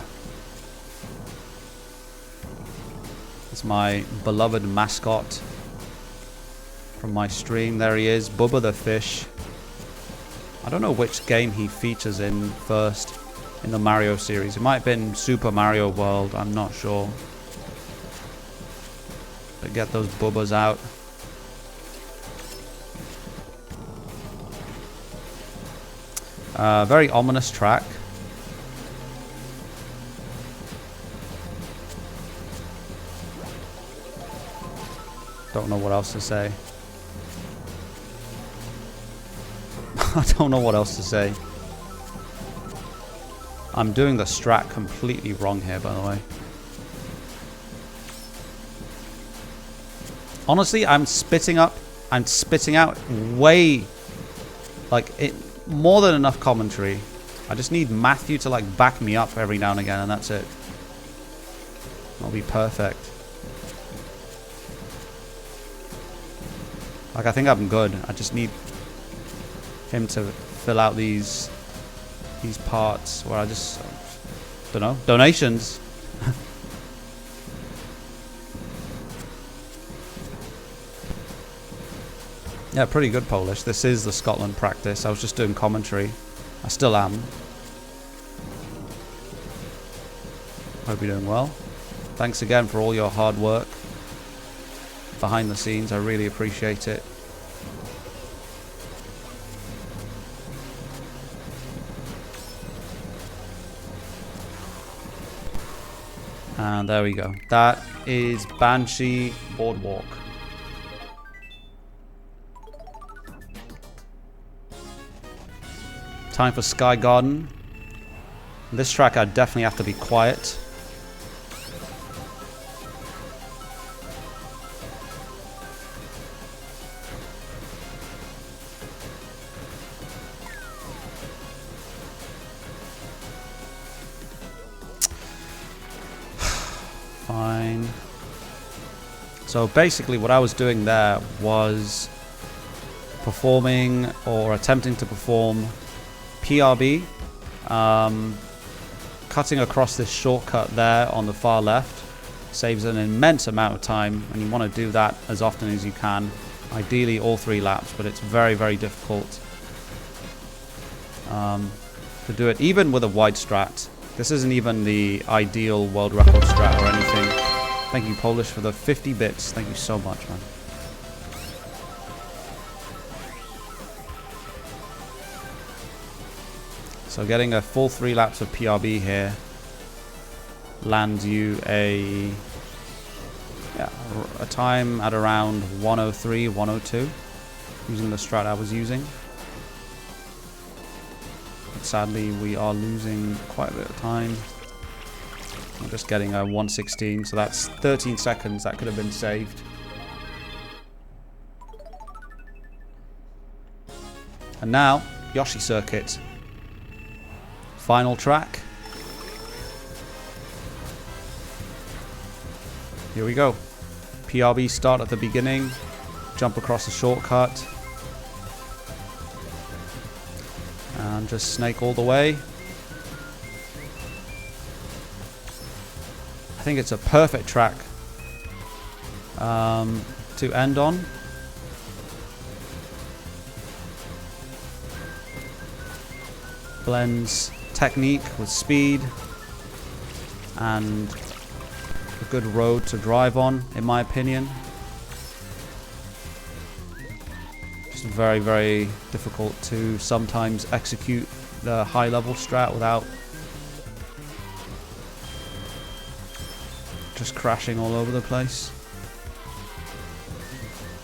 It's my beloved mascot from my stream. There he is, Bubba the fish. I don't know which game he features in first in the Mario series. It might have been Super Mario World, I'm not sure. But get those bubbas out. Very ominous track. Don't know what else to say. I don't know what else to say. I'm doing the strat completely wrong here, by the way. Honestly, I'm spitting out way, like, more than enough commentary. I just need Matthew to, like, back me up every now and again, and that's it. I'll be perfect. Like, I think I'm good. I just need him to fill out these parts where I just don't know. Donations. Yeah, pretty good Polish. This is the Scotland practice. I was just doing commentary. I still am. Hope you're doing well. Thanks again for all your hard work behind the scenes. I really appreciate it. And there we go. That is Banshee Boardwalk. Time for Sky Garden. This track I definitely have to be quiet. Fine. So basically what I was doing there was performing or attempting to perform PRB, cutting across this shortcut there on the far left saves an immense amount of time, and you want to do that as often as you can, ideally all 3 laps, but it's very, very difficult to do it even with a wide strat. This isn't even the ideal world record strat or anything. Thank you, Polish, for the 50 bits. Thank you so much, man. So getting a full 3 laps of PRB here lands you a time at around 103, 102 using the strat I was using. But sadly, we are losing quite a bit of time. I'm just getting a 116, so that's 13 seconds that could have been saved. And now, Yoshi Circuit. Final track. Here we go. PRB start at the beginning. Jump across the shortcut. And just snake all the way. I think it's a perfect track to end on. Blends technique with speed and a good road to drive on, in my opinion. Just very, very difficult to sometimes execute the high level strat without just crashing all over the place.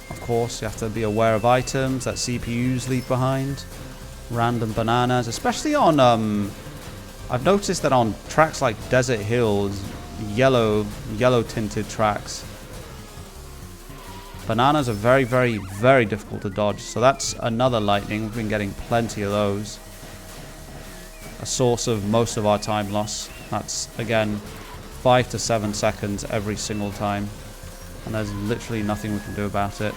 Of course, you have to be aware of items that CPUs leave behind. Random bananas, especially on I've noticed that on tracks like Desert Hills, yellow tinted tracks, bananas are very, very, very difficult to dodge. So that's another lightning. We've been getting plenty of those. A source of most of our time loss. That's again 5 to 7 seconds every single time, and there's literally nothing we can do about it.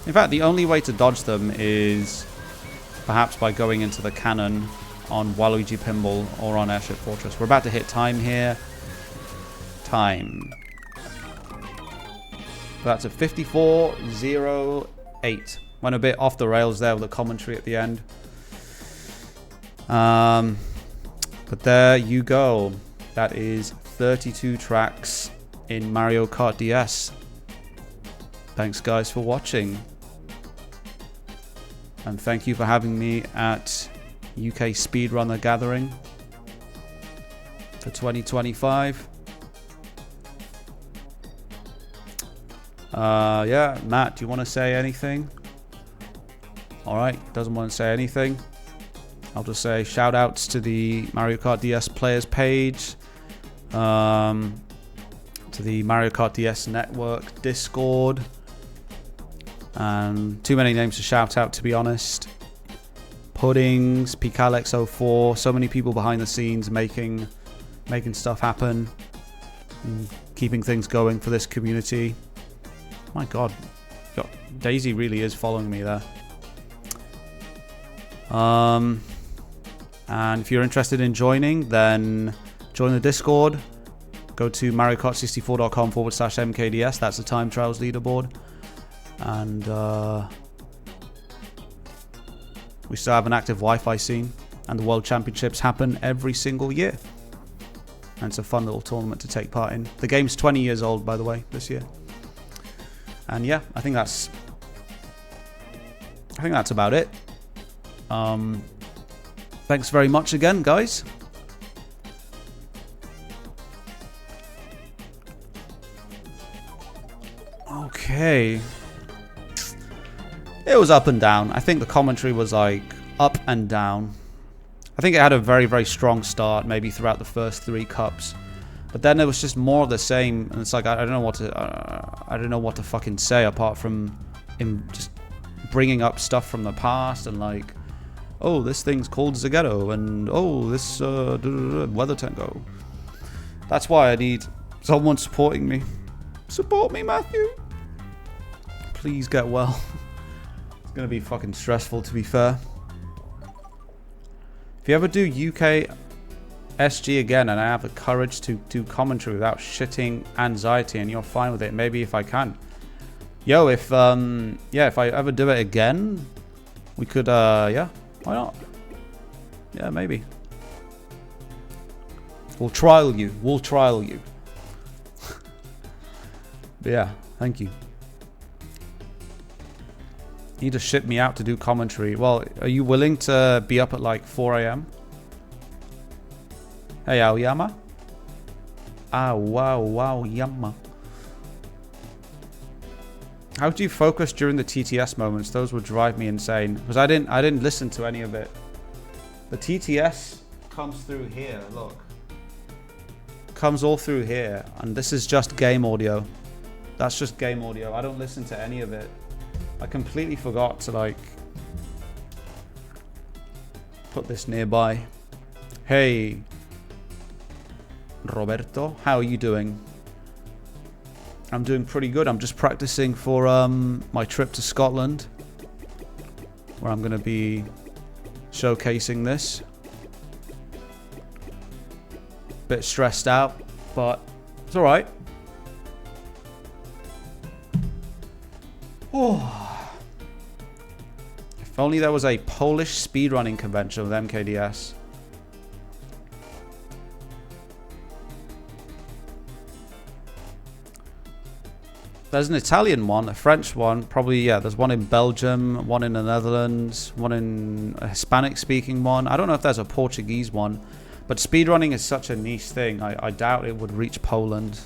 In fact, the only way to dodge them is perhaps by going into the cannon on Waluigi Pinball or on Airship Fortress. We're about to hit time here. Time. That's a 54.08. Went a bit off the rails there with the commentary at the end. But there you go. That is 32 tracks in Mario Kart DS. Thanks guys for watching. And thank you for having me at UK Speedrunner Gathering for 2025. Yeah, Matt, do you want to say anything? Alright, doesn't want to say anything. I'll just say shout outs to the Mario Kart DS players page, to the Mario Kart DS Network Discord, and too many names to shout out, to be honest. Puddings, PCalX04, so many people behind the scenes making stuff happen, and keeping things going for this community. My god, Daisy really is following me there. And if you're interested in joining, then join the Discord. Go to mariokart64.com/MKDS. That's the time trials leaderboard. And we still have an active Wi-Fi scene, and the World Championships happen every single year. And it's a fun little tournament to take part in. The game's 20 years old, by the way, this year. And yeah, I think that's about it. Thanks very much again, guys. Okay. It was up and down. I think the commentary was like up and down. I think it had a very, very strong start, maybe throughout the first 3 cups. But then it was just more of the same, and it's like I don't know what to fucking say apart from him just bringing up stuff from the past and like, oh, this thing's called Zaghetto, and oh, this Weather Tango. That's why I need someone supporting me. Support me, Matthew. Please get well. It's gonna be fucking stressful, to be fair. If you ever do UK SG again and I have the courage to do commentary without shitting anxiety and you're fine with it, maybe if I can. Yo, if I ever do it again, we could yeah, why not? Yeah, maybe. We'll trial you. But yeah, thank you. Need to ship me out to do commentary. Well, are you willing to be up at like 4 a.m.? Hey, Aoyama. Ah, wow, yama. How do you focus during the TTS moments? Those would drive me insane because I didn't listen to any of it. The TTS comes through here. Look, comes all through here, and this is just game audio. That's just game audio. I don't listen to any of it. I completely forgot to like put this nearby. Hey, Roberto, how are you doing? I'm doing pretty good. I'm just practicing for my trip to Scotland, where I'm going to be showcasing this. Bit stressed out, but it's all right. Oh. If only there was a Polish speedrunning convention with MKDS. There's an Italian one, a French one, probably, yeah, there's one in Belgium, one in the Netherlands, one in a Hispanic-speaking one. I don't know if there's a Portuguese one, but speedrunning is such a niche thing. I doubt it would reach Poland.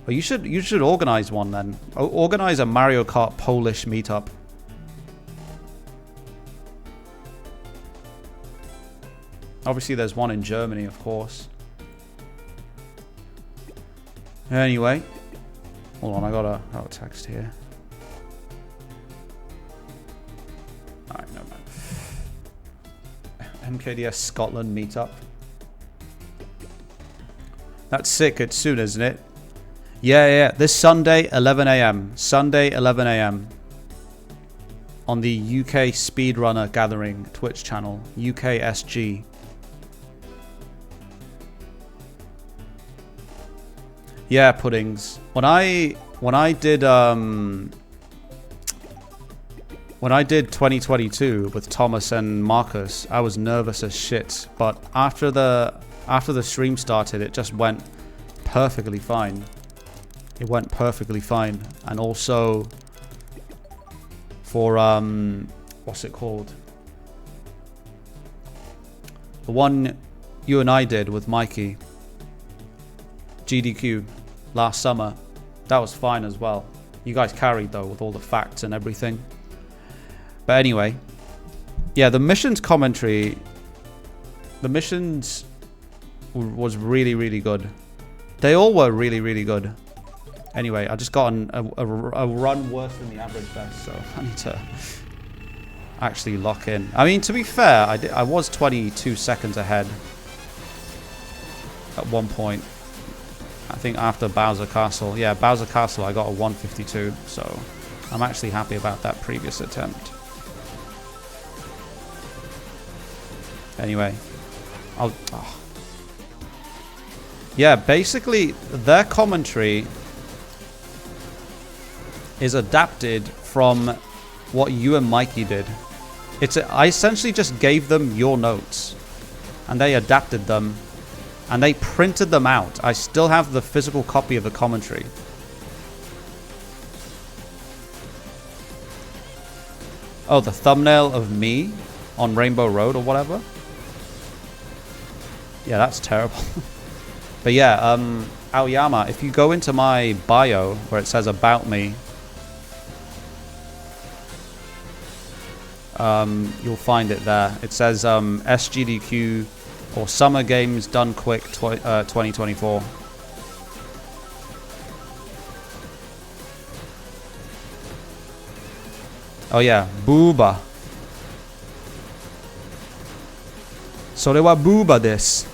But you should organize one then. Organize a Mario Kart Polish meetup. Obviously, there's one in Germany, of course. Anyway. Hold on, I got a text here. Alright, no man. MKDS Scotland meetup. That's sick. It's soon, isn't it? Yeah. This Sunday, 11 a.m. Sunday, 11 a.m. on the UK Speedrunner Gathering Twitch channel. UKSG. Yeah, puddings. When I did 2022 with Thomas and Marcus, I was nervous as shit. But after the stream started, it just went perfectly fine. It went perfectly fine. And also for what's it called? The one you and I did with Mikey. GDQ last summer, that was fine as well. You guys carried though with all the facts and everything. But anyway, yeah, the missions commentary, the missions was really, really good. They all were really, really good. Anyway, I just got a run worse than the average best, so I need to actually lock in. I mean, to be fair, I was 22 seconds ahead at one point. I think after Bowser Castle. Yeah, Bowser Castle I got a 152, so I'm actually happy about that previous attempt. Anyway, yeah, basically their commentary is adapted from what you and Mikey did. I essentially just gave them your notes and they adapted them. And they printed them out. I still have the physical copy of the commentary. Oh, the thumbnail of me on Rainbow Road or whatever? Yeah, that's terrible. But yeah, Aoyama, if you go into my bio where it says about me. you'll find it there. It says SGDQ or Summer Games Done Quick 2024. Oh yeah, booba. それはブーバです。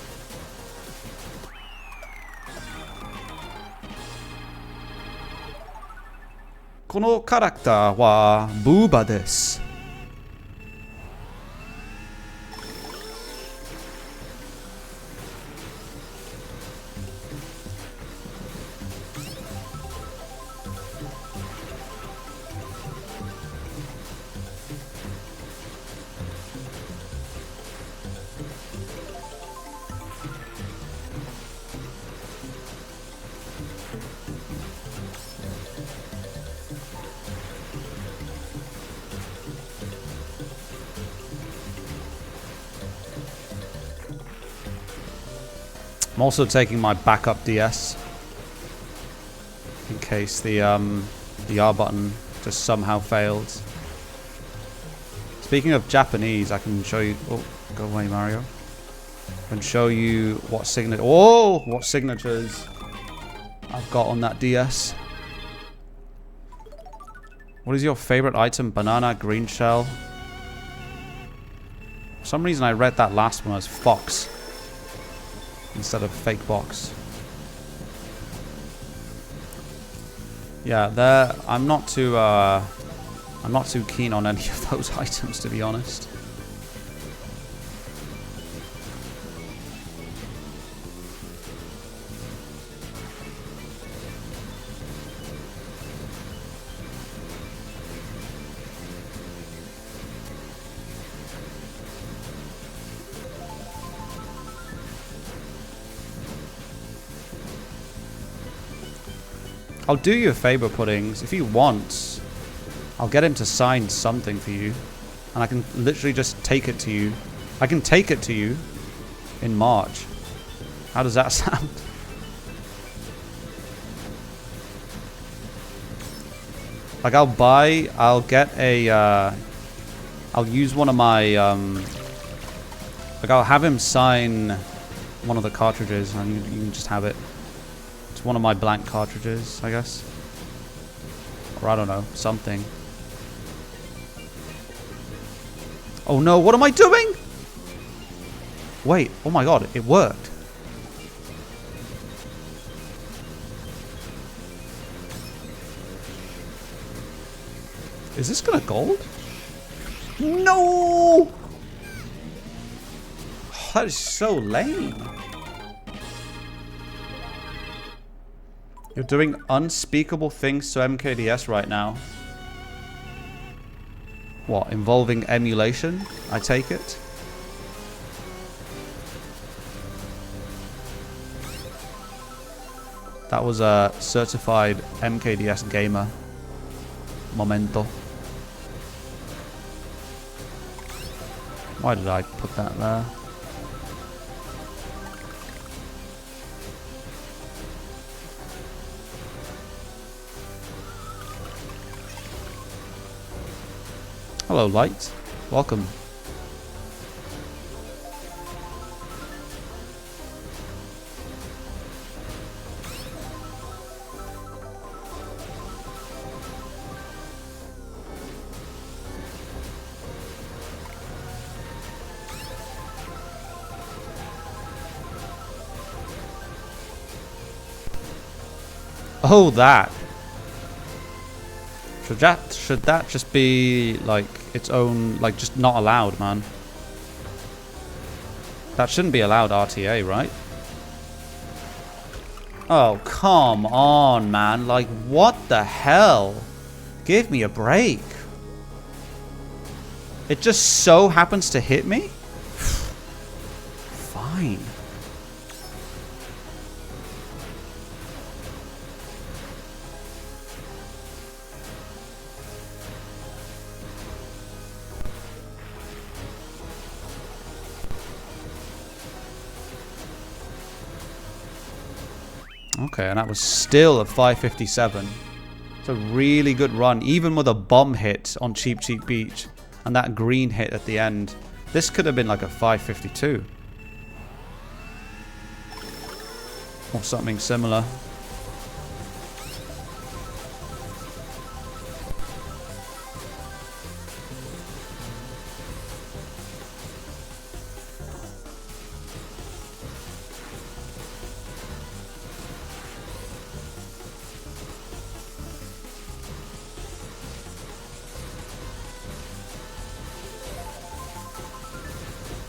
このキャラクターはブーバです。I'm also taking my backup DS in case the R button just somehow failed. Speaking of Japanese, I can show you. Oh, go away, Mario. I can show you what signature. Oh, what signatures I've got on that DS. What is your favorite item? Banana, green shell. For some reason, I read that last one as fox instead of fake box. Yeah, I'm not too keen on any of those items, to be honest. I'll do you a favor, Puddings. If you want, I'll get him to sign something for you. And I can literally just take it to you. I can take it to you in March. How does that sound? Like, I'll get a, I'll use one of my, like, I'll have him sign one of the cartridges and you can just have it. One of my blank cartridges, I guess. Or I don't know, something. Oh no, what am I doing? Wait, oh my god, it worked. Is this gonna gold? No! Oh, that is so lame. You're doing unspeakable things to MKDS right now. What, involving emulation? I take it? That was a certified MKDS gamer. Momento. Why did I put that there? Hello, Light. Welcome. Oh, that. Should that just be like its own, like, just not allowed, man? That shouldn't be allowed RTA, right? Oh, come on, man. Like, what the hell? Give me a break. It just so happens to hit me? Fine. Okay, and that was still a 557. It's a really good run, even with a bomb hit on Cheap Cheap Beach. And that green hit at the end. This could have been like a 552. Or something similar.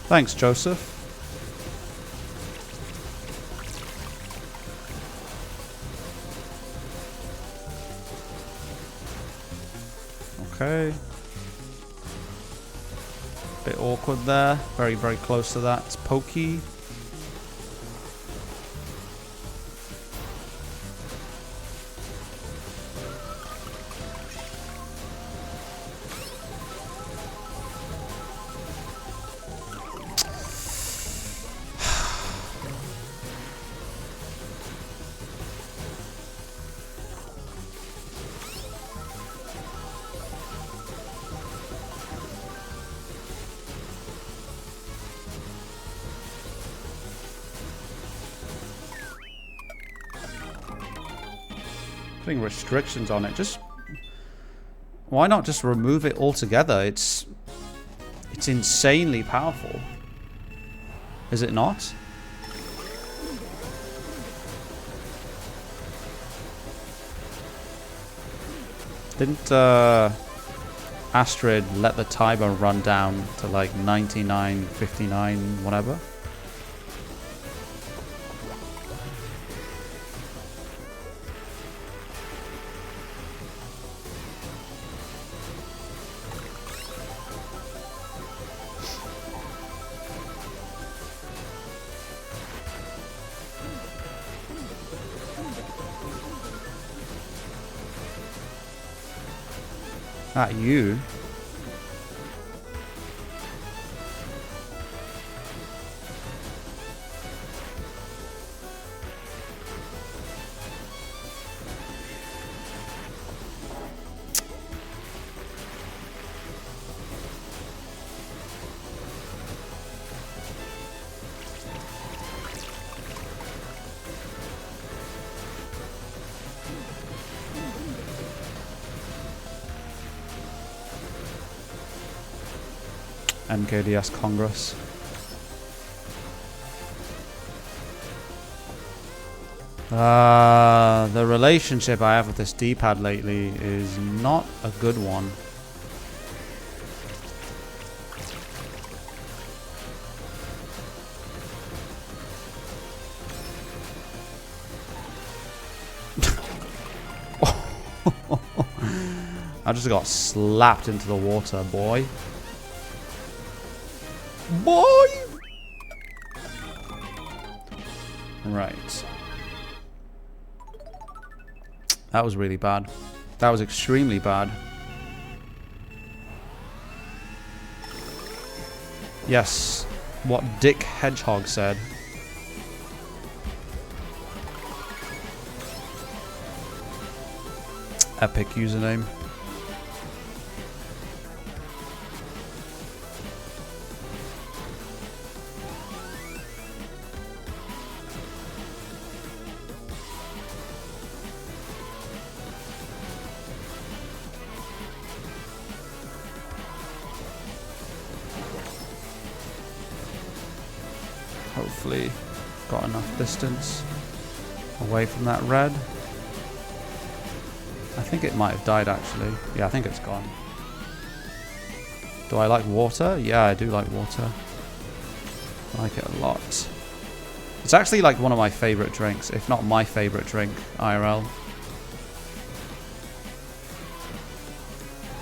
Thanks, Joseph. Okay. Bit awkward there. Very, very close to that. It's pokey. Putting restrictions on it. Just why not just remove it altogether? It's insanely powerful. Is it not? Didn't Astrid let the timer run down to like 99.59 whatever? At you. MKDS Congress. The relationship I have with this D-pad lately is not a good one. I just got slapped into the water, boy. Boy! Right. That was really bad. That was extremely bad. Yes. What Dick Hedgehog said. Epic username. Hopefully got enough distance away from that red. I think it might have died actually. Yeah, I think it's gone. Do I like water? Yeah, I do like water. I like it a lot. It's actually like one of my favorite drinks, if not my favorite drink, IRL.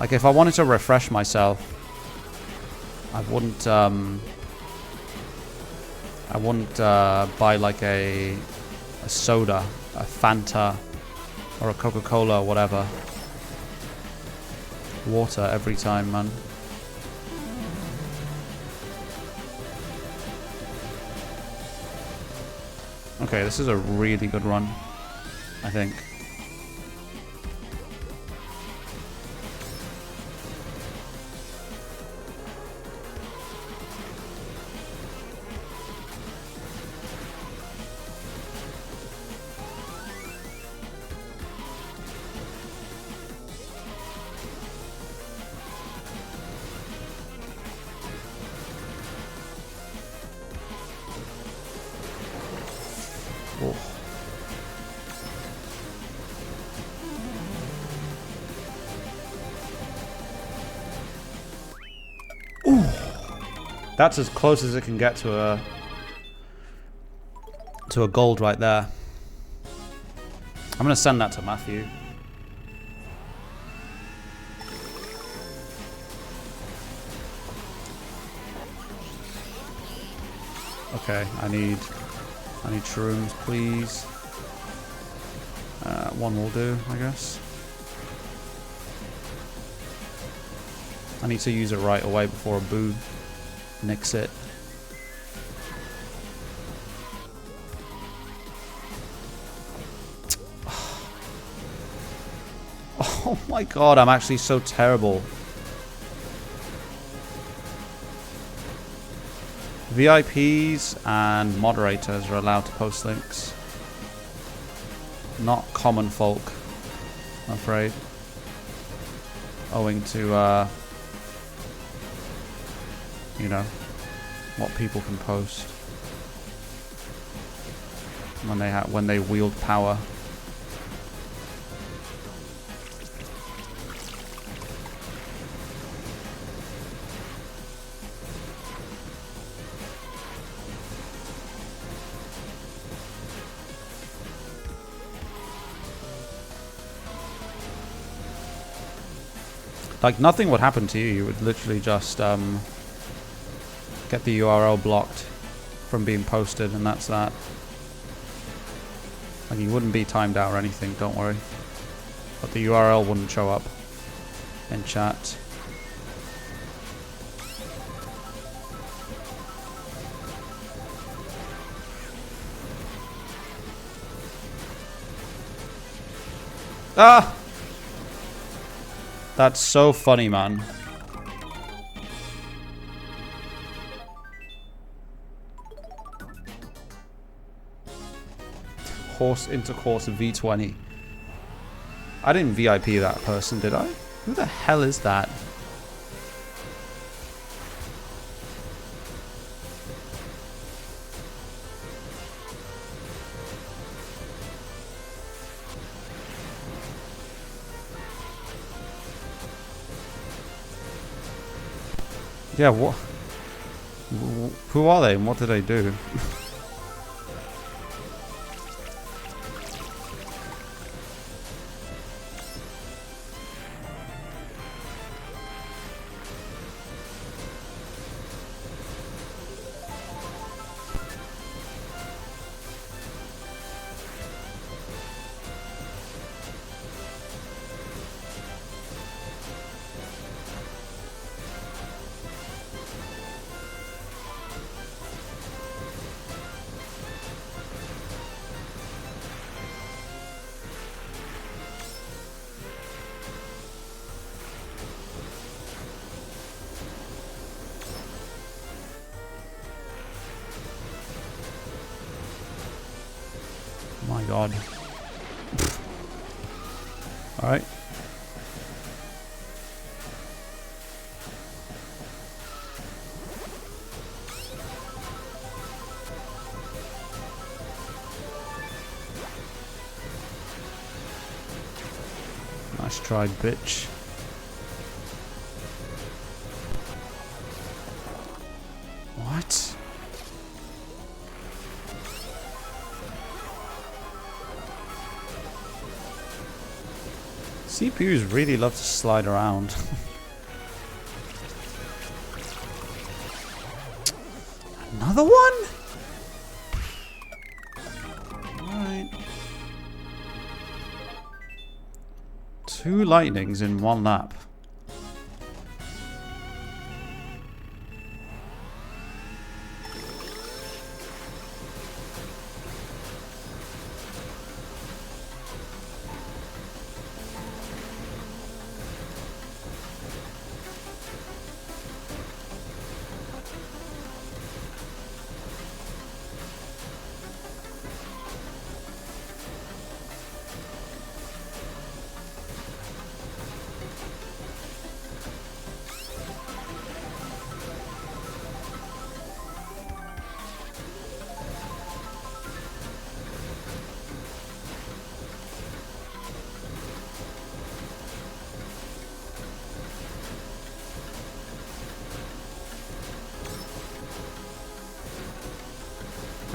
Like if I wanted to refresh myself, I wouldn't buy like a soda, a Fanta, or a Coca-Cola or whatever. Water every time, man. Okay, this is a really good run, I think. That's as close as it can get to a gold right there. I'm gonna send that to Matthew. Okay, I need shrooms, please. One will do, I guess. I need to use it right away before a boo nicks it. Oh my god, I'm actually so terrible. VIPs and moderators are allowed to post links. Not common folk, I'm afraid. Owing to, you know, what people can post when they wield power. Like, nothing would happen to you. You would literally just get the URL blocked from being posted, and that's that. Like, you wouldn't be timed out or anything, don't worry. But the URL wouldn't show up in chat. Ah! That's so funny, man. Horse Intercourse V20. I didn't VIP that person, did I? Who the hell is that? Yeah, what? Who are they and what do they do? My god. Alright. Nice try, bitch. What? CPUs really love to slide around. Another one? Right. 2 lightnings in one lap.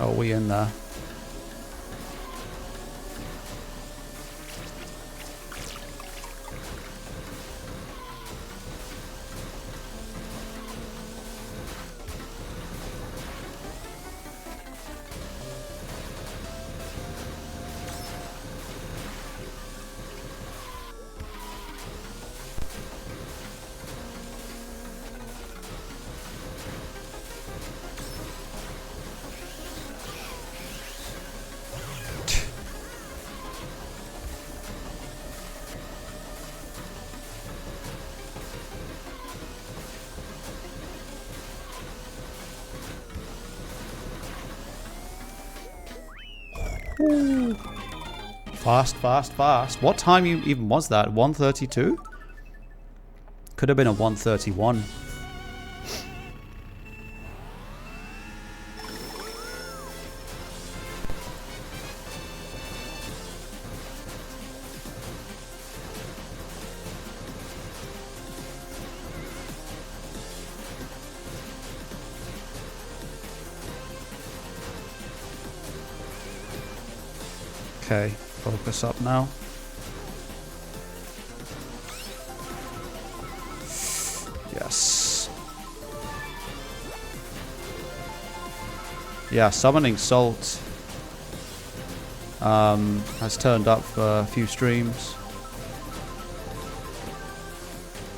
Oh, we in there. Ooh. Fast, fast, fast. What time even was that? 1:32? Could have been a 1:31. Okay, focus up now. Yes. Yeah, summoning Salt has turned up for a few streams.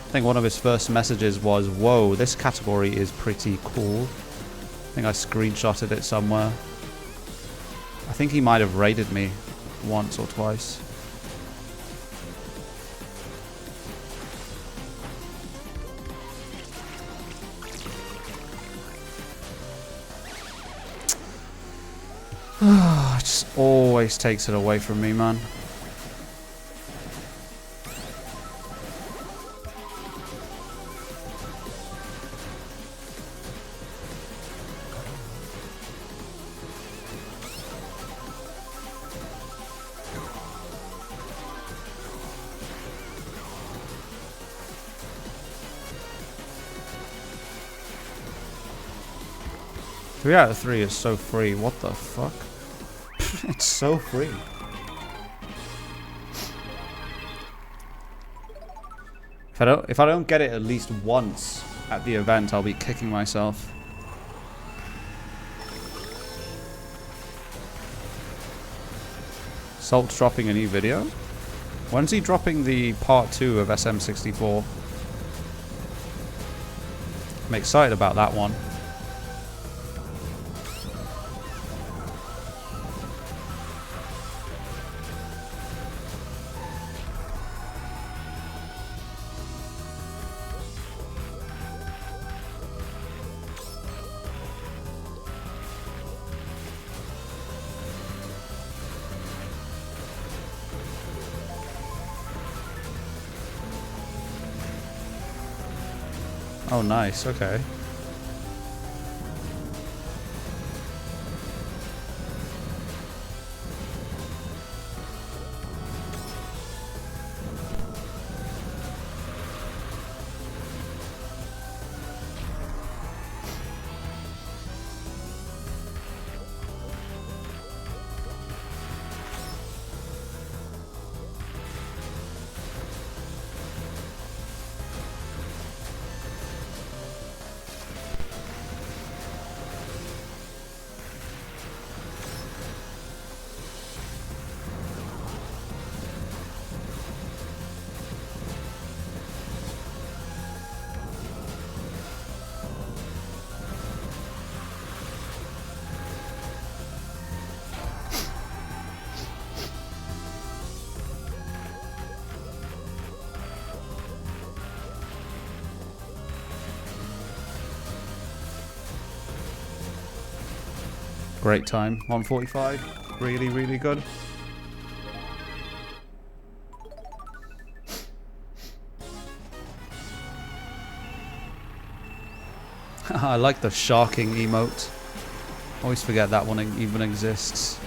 I think one of his first messages was, "Whoa, this category is pretty cool." I think I screenshotted it somewhere. I think he might have raided me once or twice. It just always takes it away from me, man. Three out of 3 is so free. What the fuck? It's so free. If I don't get it at least once at the event, I'll be kicking myself. Salt's dropping a new video? When's he dropping the part 2 of SM64? I'm excited about that one. Oh, nice. Okay. Great time. 1:45. Really, really good. I like the sharking emote. Always forget that one even exists.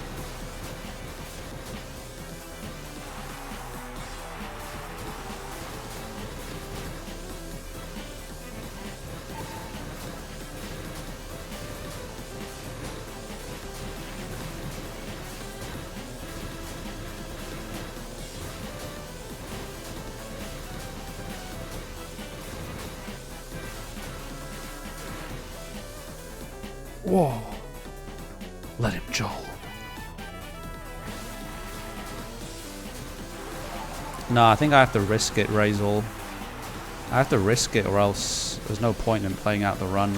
Whoa. Let him, Joel. No, I think I have to risk it, Razor. I have to risk it or else there's no point in playing out the run.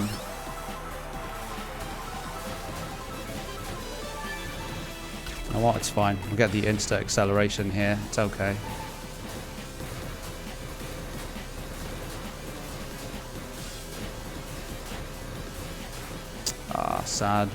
You know what? It's fine. We'll get the insta acceleration here. It's okay. Ah, sad.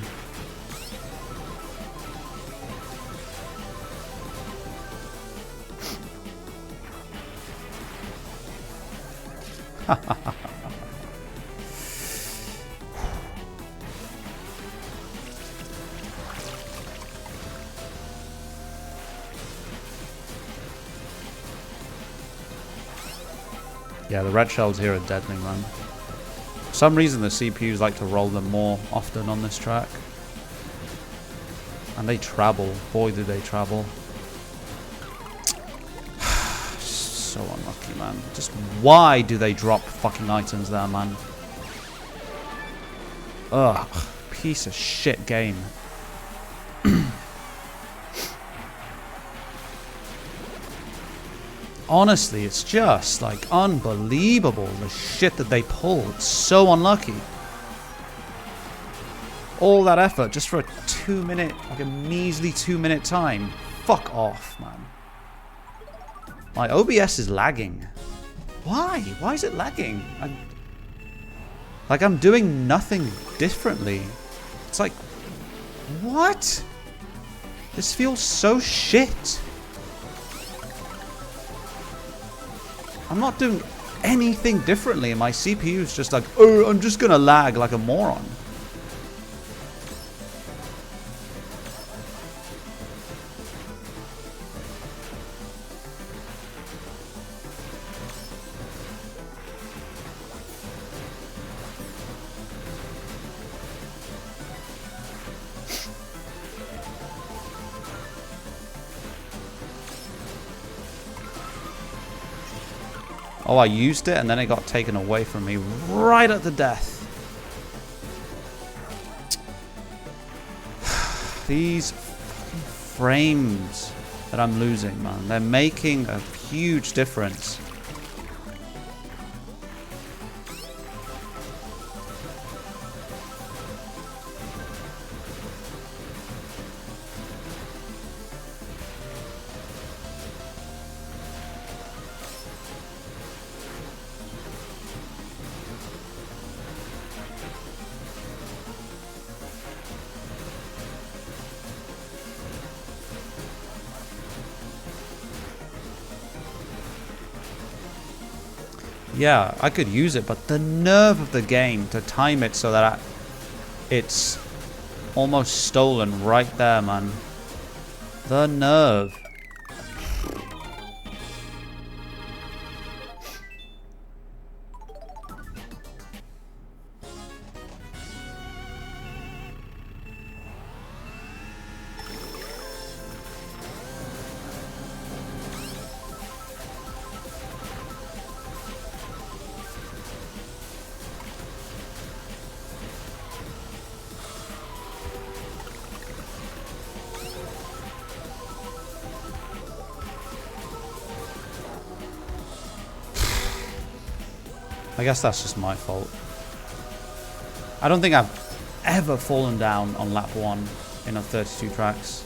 Yeah, the red shells here are deadly, man. For some reason the CPUs like to roll them more often on this track. And they travel. Boy, do they travel. So unlucky, man. Just why do they drop fucking items there, man? Ugh. Piece of shit game. Honestly, it's just like unbelievable the shit that they pull. It's so unlucky. All that effort just for a 2 minute, like a measly 2 minute time. Fuck off, man. My OBS is lagging. Why? Why is it lagging? I'm doing nothing differently. It's like, what? This feels so shit. I'm not doing anything differently, and my CPU is just like, oh, I'm just gonna lag like a moron. Oh, I used it and then it got taken away from me right at the death. These frames that I'm losing, man, they're making a huge difference. Yeah, I could use it, but the nerve of the game to time it so that it's almost stolen right there, man. The nerve. I guess that's just my fault. I don't think I've ever fallen down on lap 1 in a 32 tracks.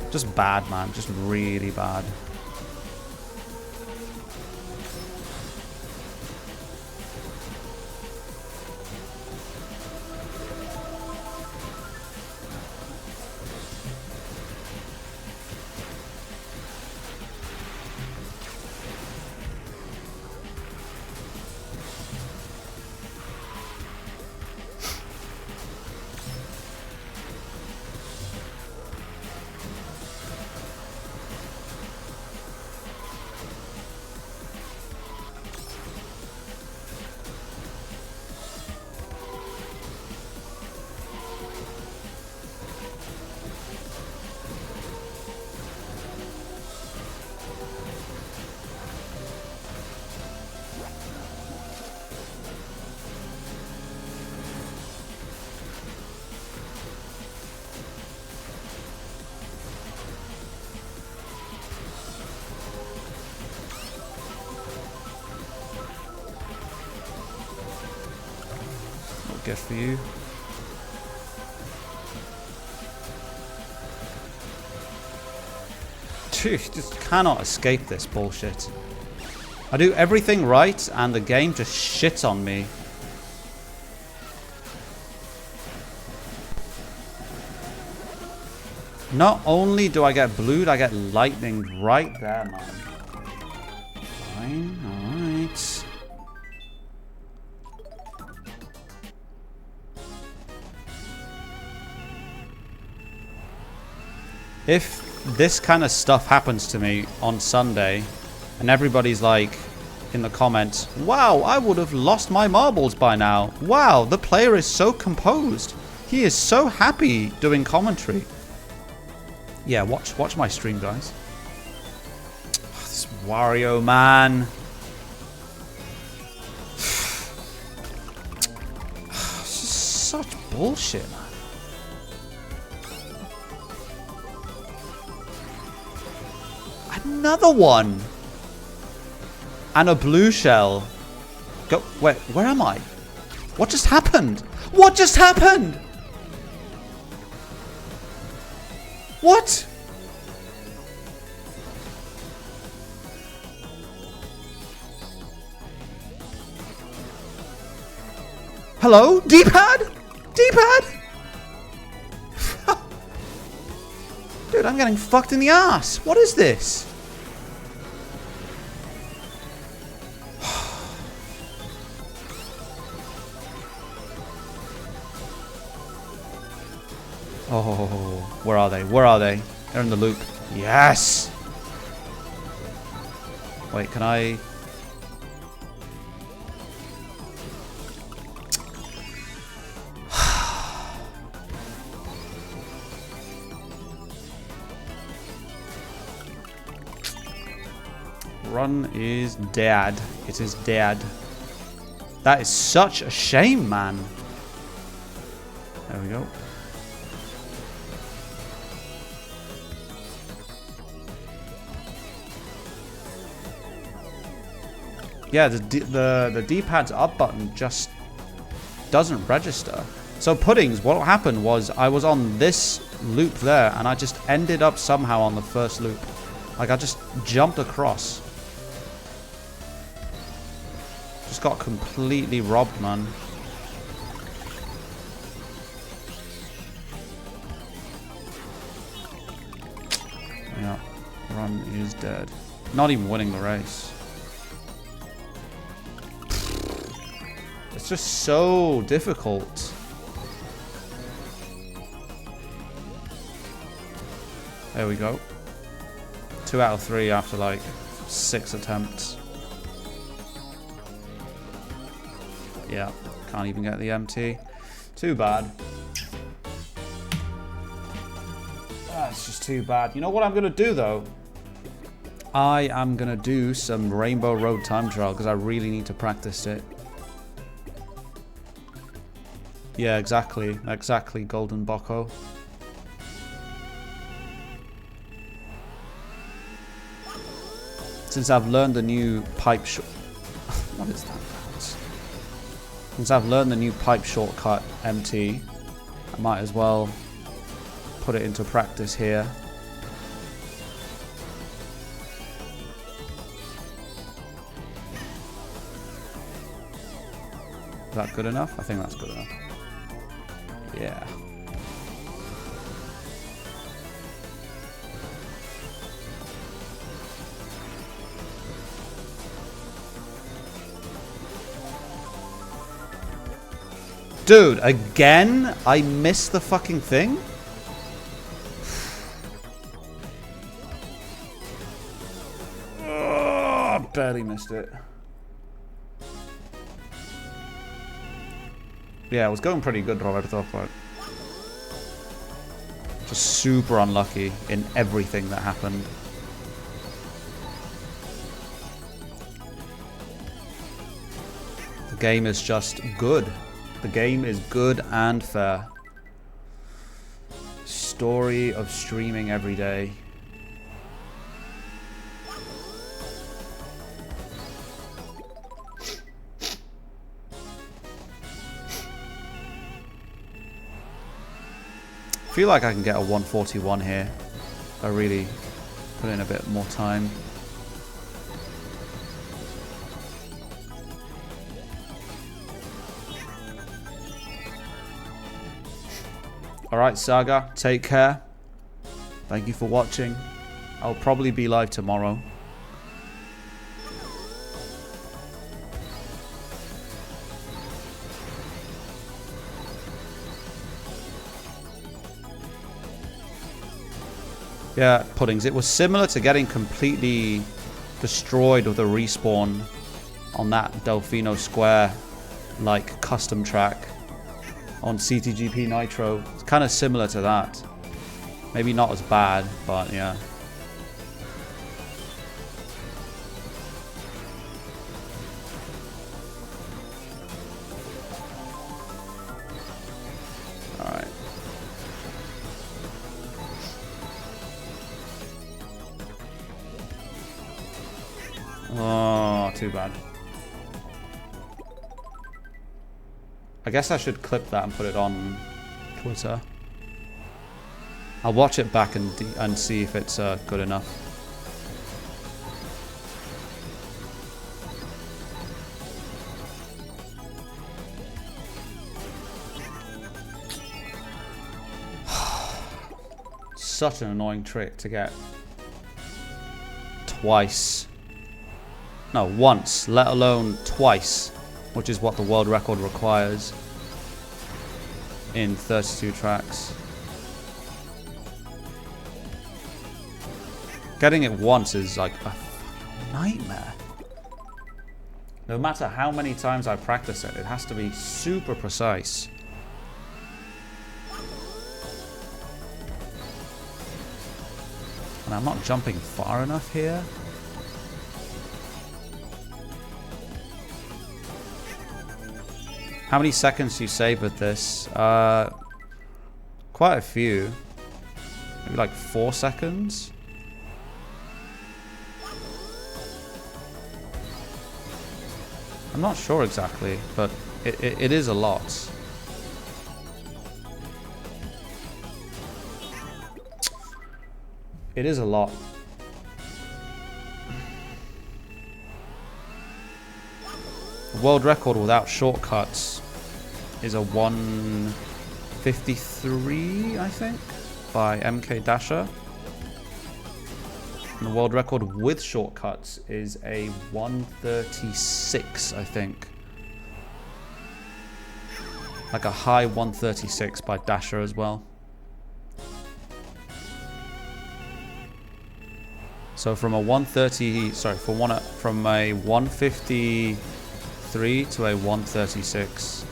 Just bad, man. Just really bad. gift for you. Dude, you just cannot escape this bullshit. I do everything right and the game just shits on me. Not only do I get blued, I get lightninged right there, man. Fine, alright. If this kind of stuff happens to me on Sunday, and everybody's like, in the comments, wow, I would have lost my marbles by now. Wow, the player is so composed. He is so happy doing commentary. Yeah, watch my stream, guys. Oh, this Wario, man. It's just such bullshit, man. Another one. And a blue shell. Go. Wait, where am I? What just happened? What just happened? What? Hello? D-pad? D-pad? Dude, I'm getting fucked in the ass. What is this? Oh, where are they? Where are they? They're in the loop. Yes! Wait, can I... Run is dead. It is dead. That is such a shame, man. There we go. Yeah, the D-pad's up button just doesn't register. So Puddings, what happened was I was on this loop there and I just ended up somehow on the first loop. Like I just jumped across. Just got completely robbed, man. Yeah, Run is dead. Not even winning the race. It's just so difficult. There we go. 2 out of 3 after like 6 attempts. Yeah, can't even get the MT. Too bad. That's just too bad. You know what I'm going to do though? I am going to do some Rainbow Road time trial because I really need to practice it. Yeah, exactly. Exactly, Golden Bocco. Since I've learned the new pipe short... What is that? Since I've learned the new pipe shortcut MT, I might as well put it into practice here. Is that good enough? I think that's good enough. Yeah. Dude, again? I missed the fucking thing? Oh, barely missed it. Yeah, it was going pretty good, Robert, I thought, but just super unlucky in everything that happened. The game is just good. The game is good and fair. Story of streaming every day. feel like I can get a 141 here. I really put in a bit more time. Alright, Saga, take care. Thank you for watching. I'll probably be live tomorrow. Yeah, Puddings. It was similar to getting completely destroyed with a respawn on that Delfino Square, like, custom track on CTGP Nitro. It's kind of similar to that. Maybe not as bad, but yeah. Alright. Oh, too bad. I guess I should clip that and put it on Twitter. I'll watch it back and see if it's good enough. Such an annoying trick to get twice. No, once, let alone twice, which is what the world record requires in 32 tracks. Getting it once is like a nightmare. No matter how many times I practice it, it has to be super precise. And I'm not jumping far enough here. How many seconds do you save with this? Quite a few. Maybe like 4 seconds. I'm not sure exactly, but it is a lot. It is a lot. The world record without shortcuts is a 1:53, I think, by MK Dasher. And the world record with shortcuts is a 1:36, I think. Like a high 1:36 by Dasher as well. So from a 1:30, sorry, from a 1:53 to a 1:36.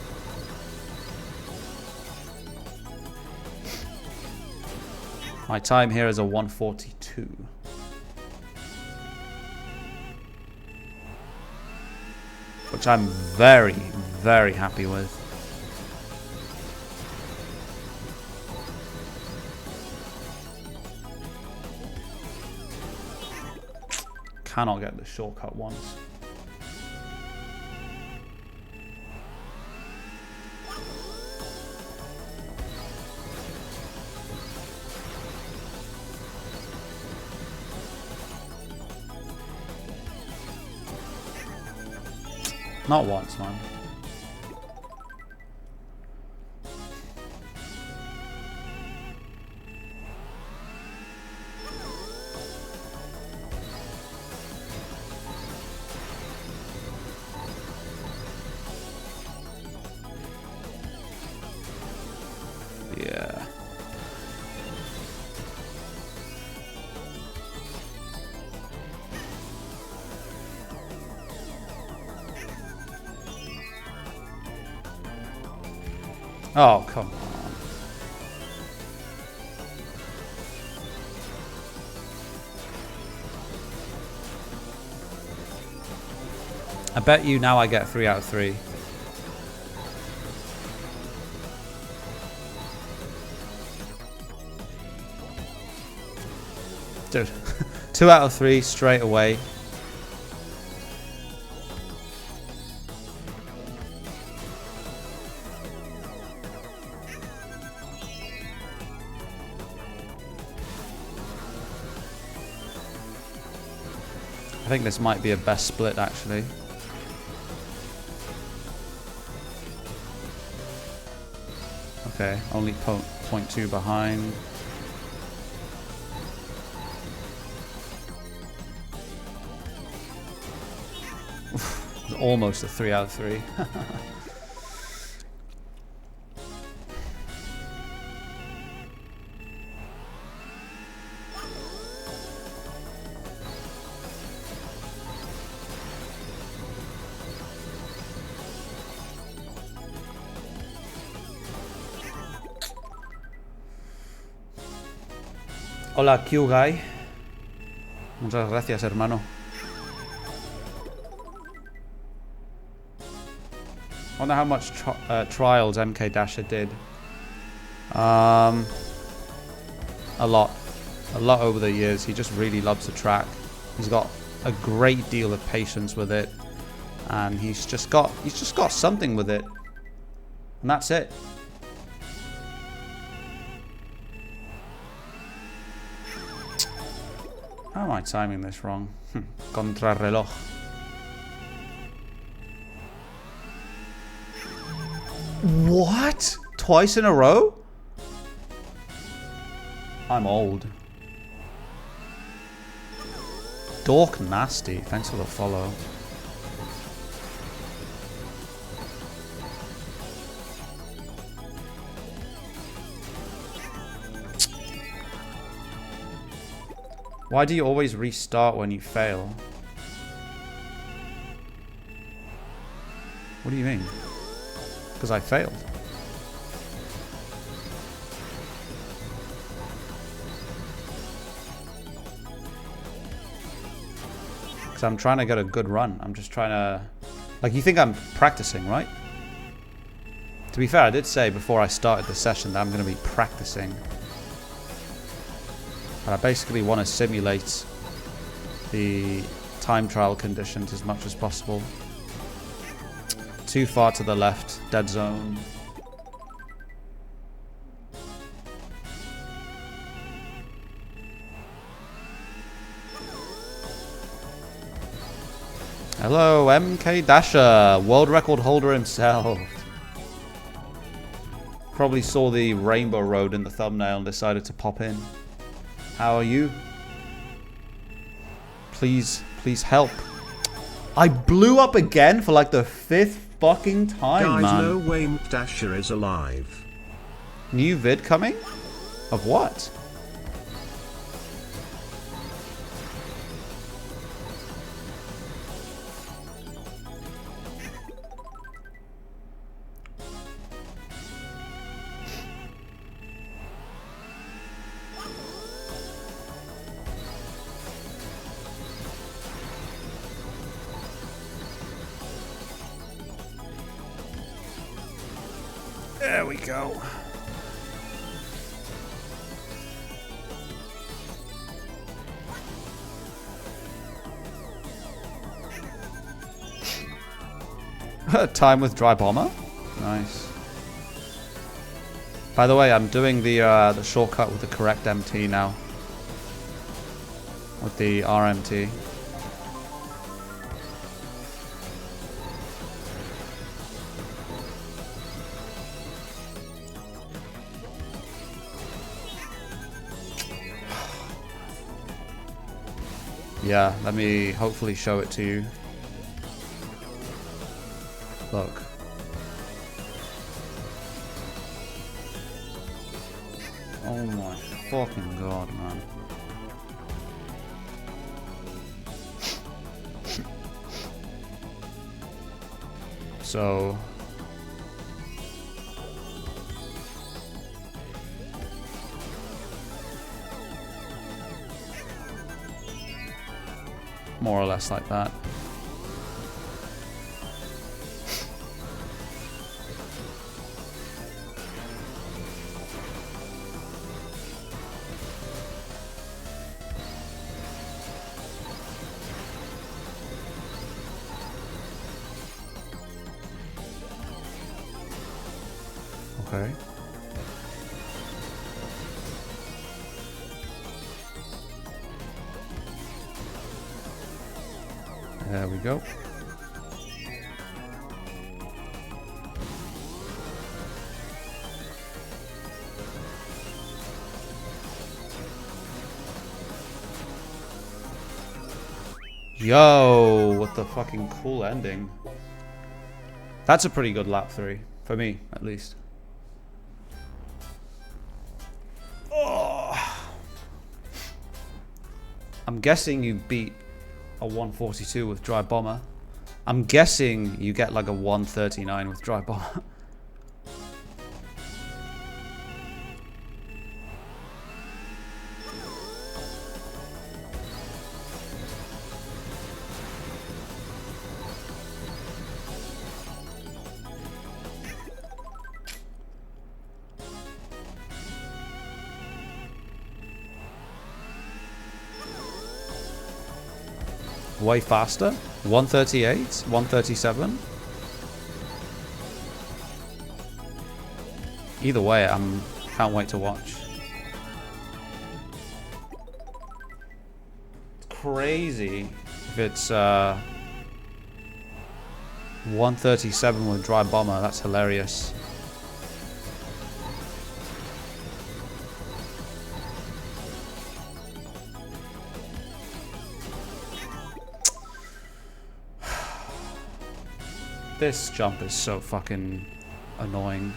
My time here is a 1:42. Which I'm very, very happy with. Cannot get the shortcut once. Not once, man. Yeah. Oh, come on. I bet you now I get 3 out of 3. Dude, 2 out of 3 straight away. I think this might be a best split, actually. Okay, only 0.2 behind. Almost a 3 out of 3. Hola, Q Guy. Muchas gracias, hermano. I wonder how much trials MK Dasher did. A lot over the years. He just really loves the track. He's got a great deal of patience with it, and he's just got something with it, and that's it. How am I timing this wrong? Contrarreloj. What? Twice in a row? I'm old. Dork Nasty, thanks for the follow. Why do you always restart when you fail? What do you mean? Because I failed. Because I'm trying to get a good run. I'm just trying to... Like, you think I'm practicing, right? To be fair, I did say before I started the session that I'm going to be practicing. But I basically want to simulate the time trial conditions as much as possible. Too far to the left, dead zone. Hello, MK Dasher, world record holder himself. Probably saw the Rainbow Road in the thumbnail and decided to pop in. How are you? Please help. I blew up again for like the 5th fucking time, Guys, man. no way Dasher is alive. New vid coming? Of what? There we go. Time with dry bomber. Nice. By the way, I'm doing the shortcut with the correct MT now. With the RMT. Yeah, let me hopefully show it to you. Look. Oh my fucking god, man. So... more or less like that. Okay. There we go. Yo, what the fucking cool ending. That's a pretty good lap 3, for me, at least. Oh. I'm guessing you beat a 142 with Dry Bomber. I'm guessing you get like a 139 with Dry Bomber. Way faster. 138, 137. Either way, can't wait to watch. It's crazy if it's 137 with Dry Bomber. That's hilarious. This jump is so fucking annoying.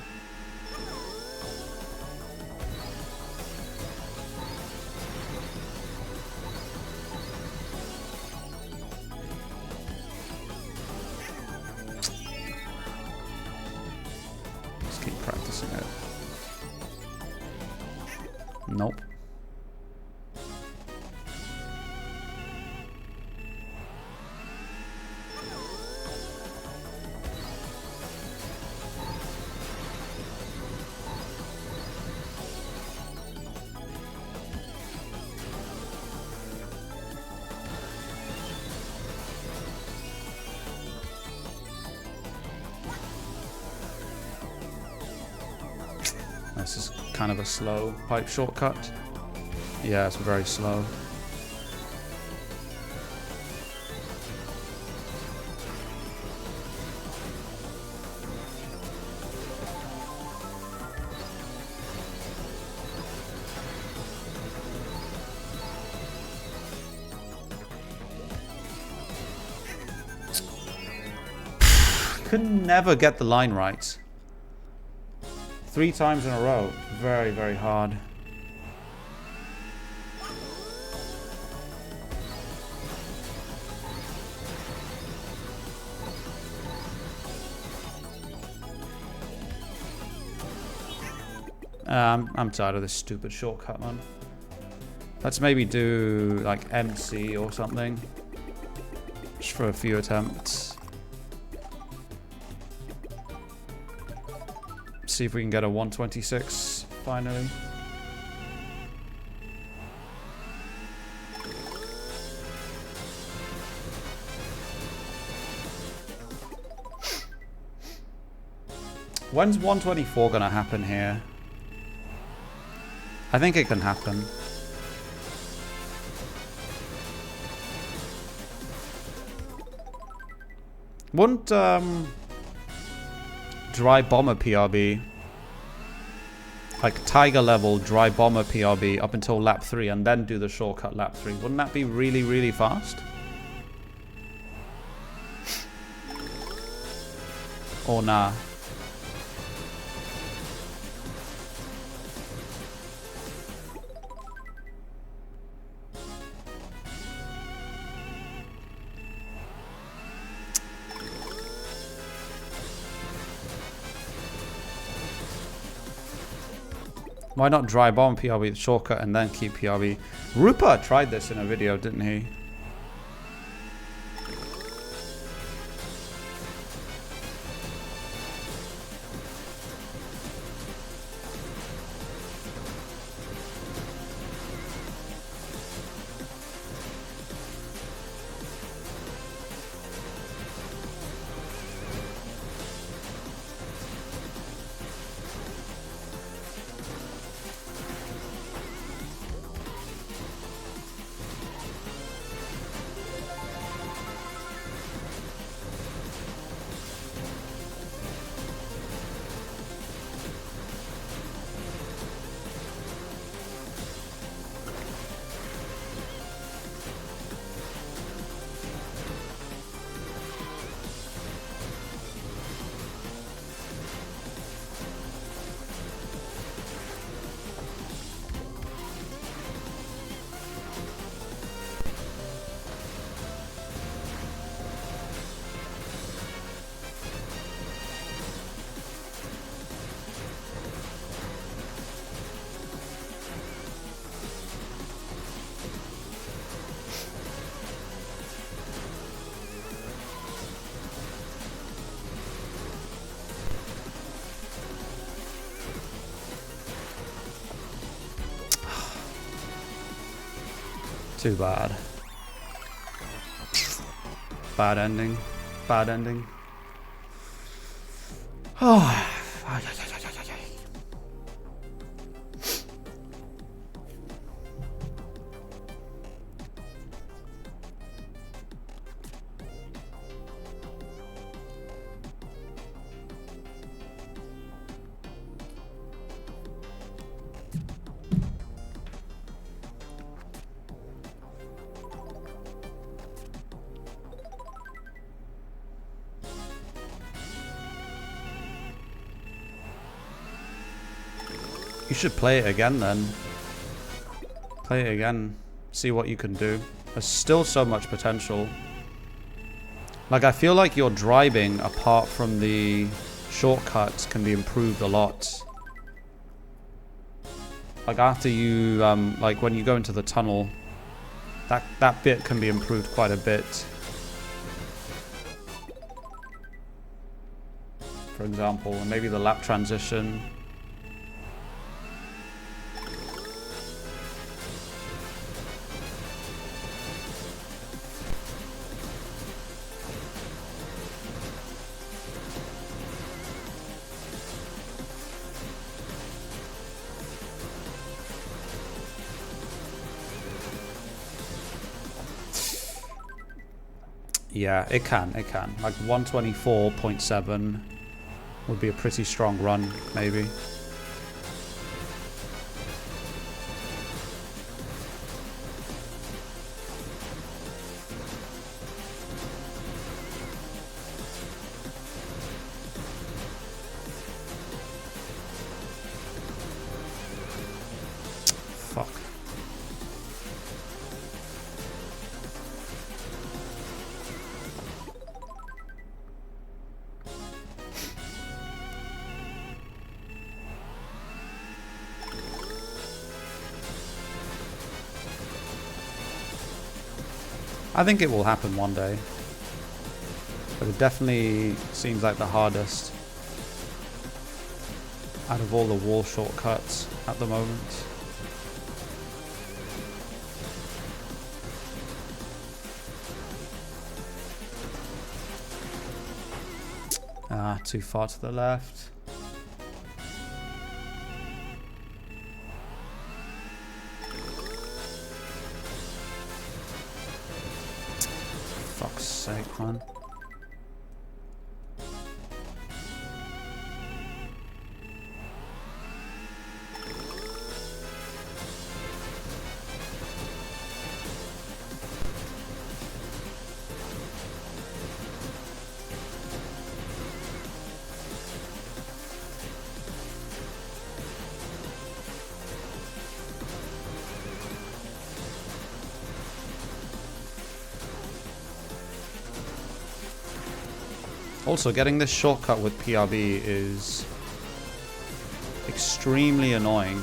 Let's keep practicing it. Nope. This is kind of a slow pipe shortcut. Yeah, it's very slow. Could never get the line right. 3 times in a row. Very, very hard. I'm tired of this stupid shortcut, man. Let's maybe do like MC or something. Just for a few attempts. See if we can get a 126 finally. When's 124 gonna happen here? I think it can happen. Wouldn't Dry Bomber PRB, like Tiger level Dry Bomber PRB up until lap 3 and then do the shortcut lap 3? Wouldn't that be really, really fast? Or nah? Why not Dry Bomb PRB shortcut and then keep PRB? Rupa tried this in a video, didn't he? Too bad. Bad ending. Bad ending. Oh. You should play it again then. Play it again. See what you can do. There's still so much potential. Like, I feel like your driving, apart from the shortcuts, can be improved a lot. Like, after you, like, when you go into the tunnel, that bit can be improved quite a bit. For example, and maybe the lap transition. Yeah, it can. Like 124.7 would be a pretty strong run, maybe. Fuck. I think it will happen one day, but it definitely seems like the hardest out of all the wall shortcuts at the moment. Ah, too far to the left. Fuck's sake, man. Also, getting this shortcut with PRB is extremely annoying.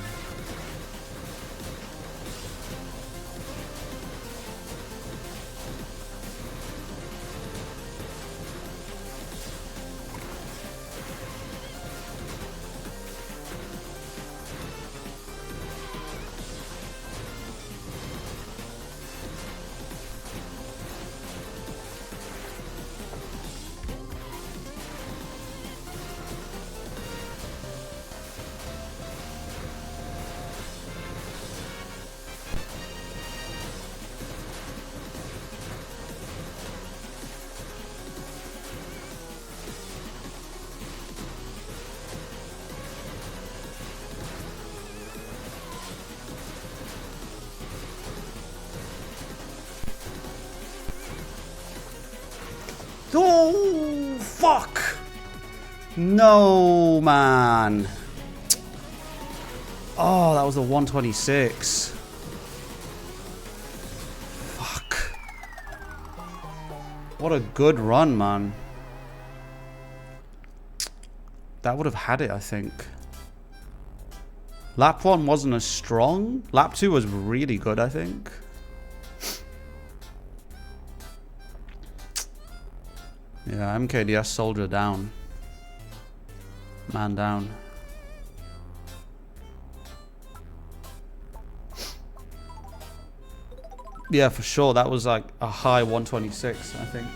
Oh, fuck! No, man. Oh, that was a 126. Fuck. What a good run, man. That would have had it, I think. Lap 1 wasn't as strong. Lap 2 was really good, I think. Yeah, MKDS soldier down. Man down. Yeah, for sure. That was like a high 126, I think.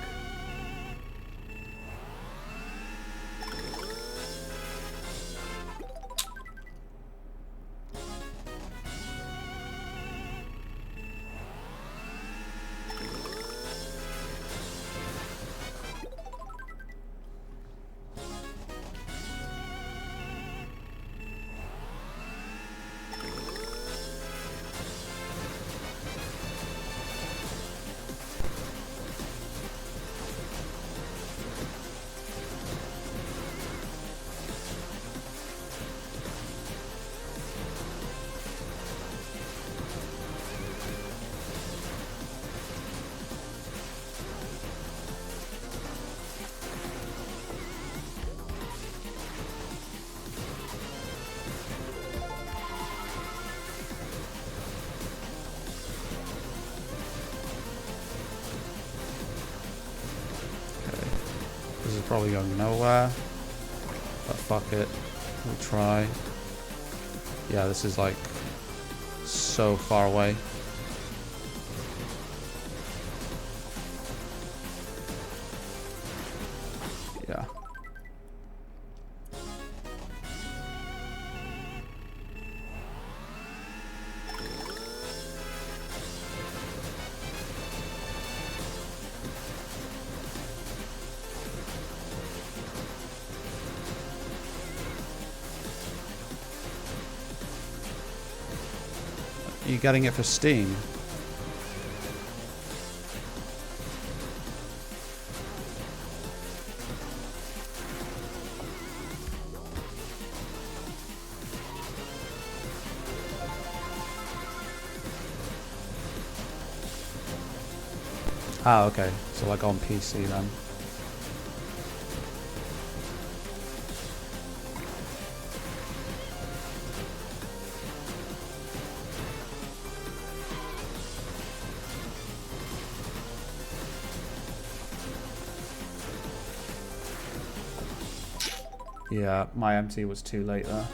This is probably going nowhere, but fuck it, we'll try. Yeah, this is like so far away. Yeah. Are you getting it for Steam? Ah, okay. So like on PC then. Yeah, my MT was too late there.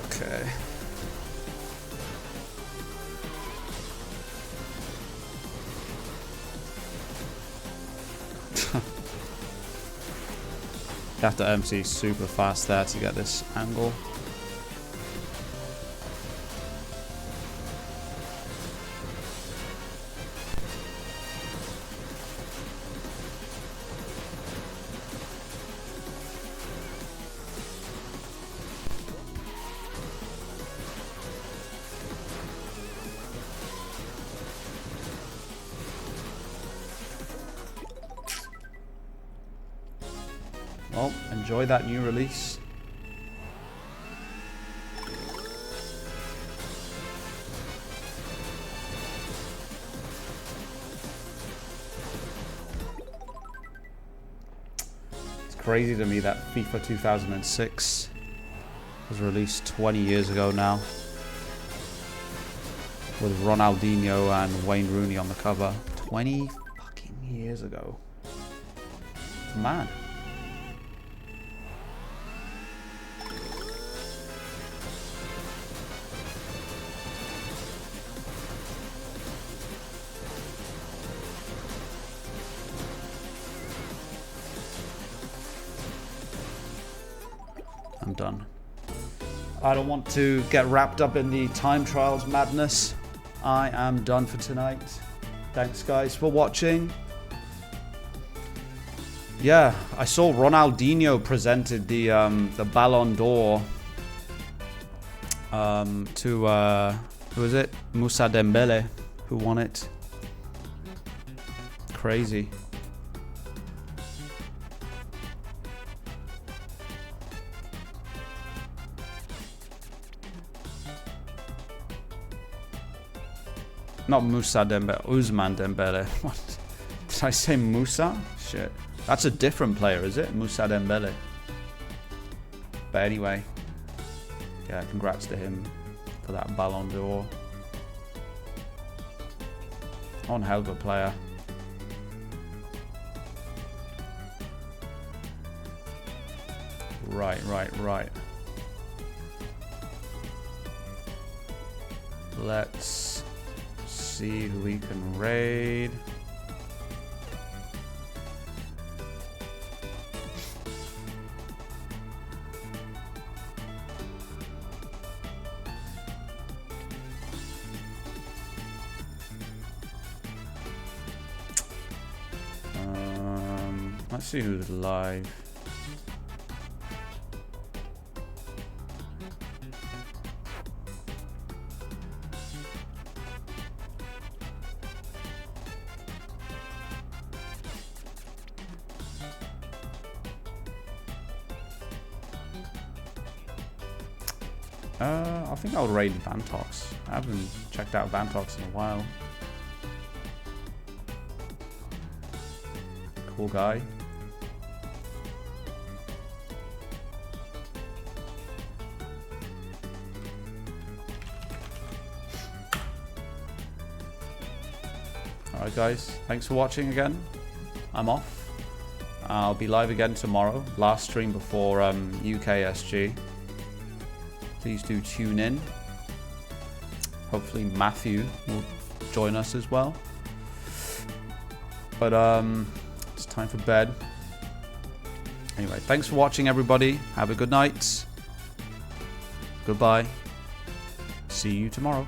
Okay. You have to MC super fast there to get this angle. Well, enjoy that new release. It's crazy to me that FIFA 2006 was released 20 years ago now, with Ronaldinho and Wayne Rooney on the cover. 20 fucking years ago. It's mad. I'm done. I don't want to get wrapped up in the time trials madness. I am done for tonight. Thanks guys for watching. Yeah, I saw Ronaldinho presented the Ballon d'Or to Who was it? Moussa Dembele, who won it. Crazy. Not Moussa Dembele, Ousmane Dembele. What? Did I say Moussa? Shit. That's a different player, is it? Moussa Dembele. But anyway. Yeah, congrats to him for that Ballon d'Or. One hell of a player. Right. Let's see who we can raid. Let's see who's live. I think I'll raid Vantox. I haven't checked out Vantox in a while. Cool guy. Alright guys, thanks for watching again. I'm off. I'll be live again tomorrow. Last stream before UKSG. Please do tune in. Hopefully Matthew will join us as well. But it's time for bed. Anyway, thanks for watching everybody. Have a good night. Goodbye. See you tomorrow.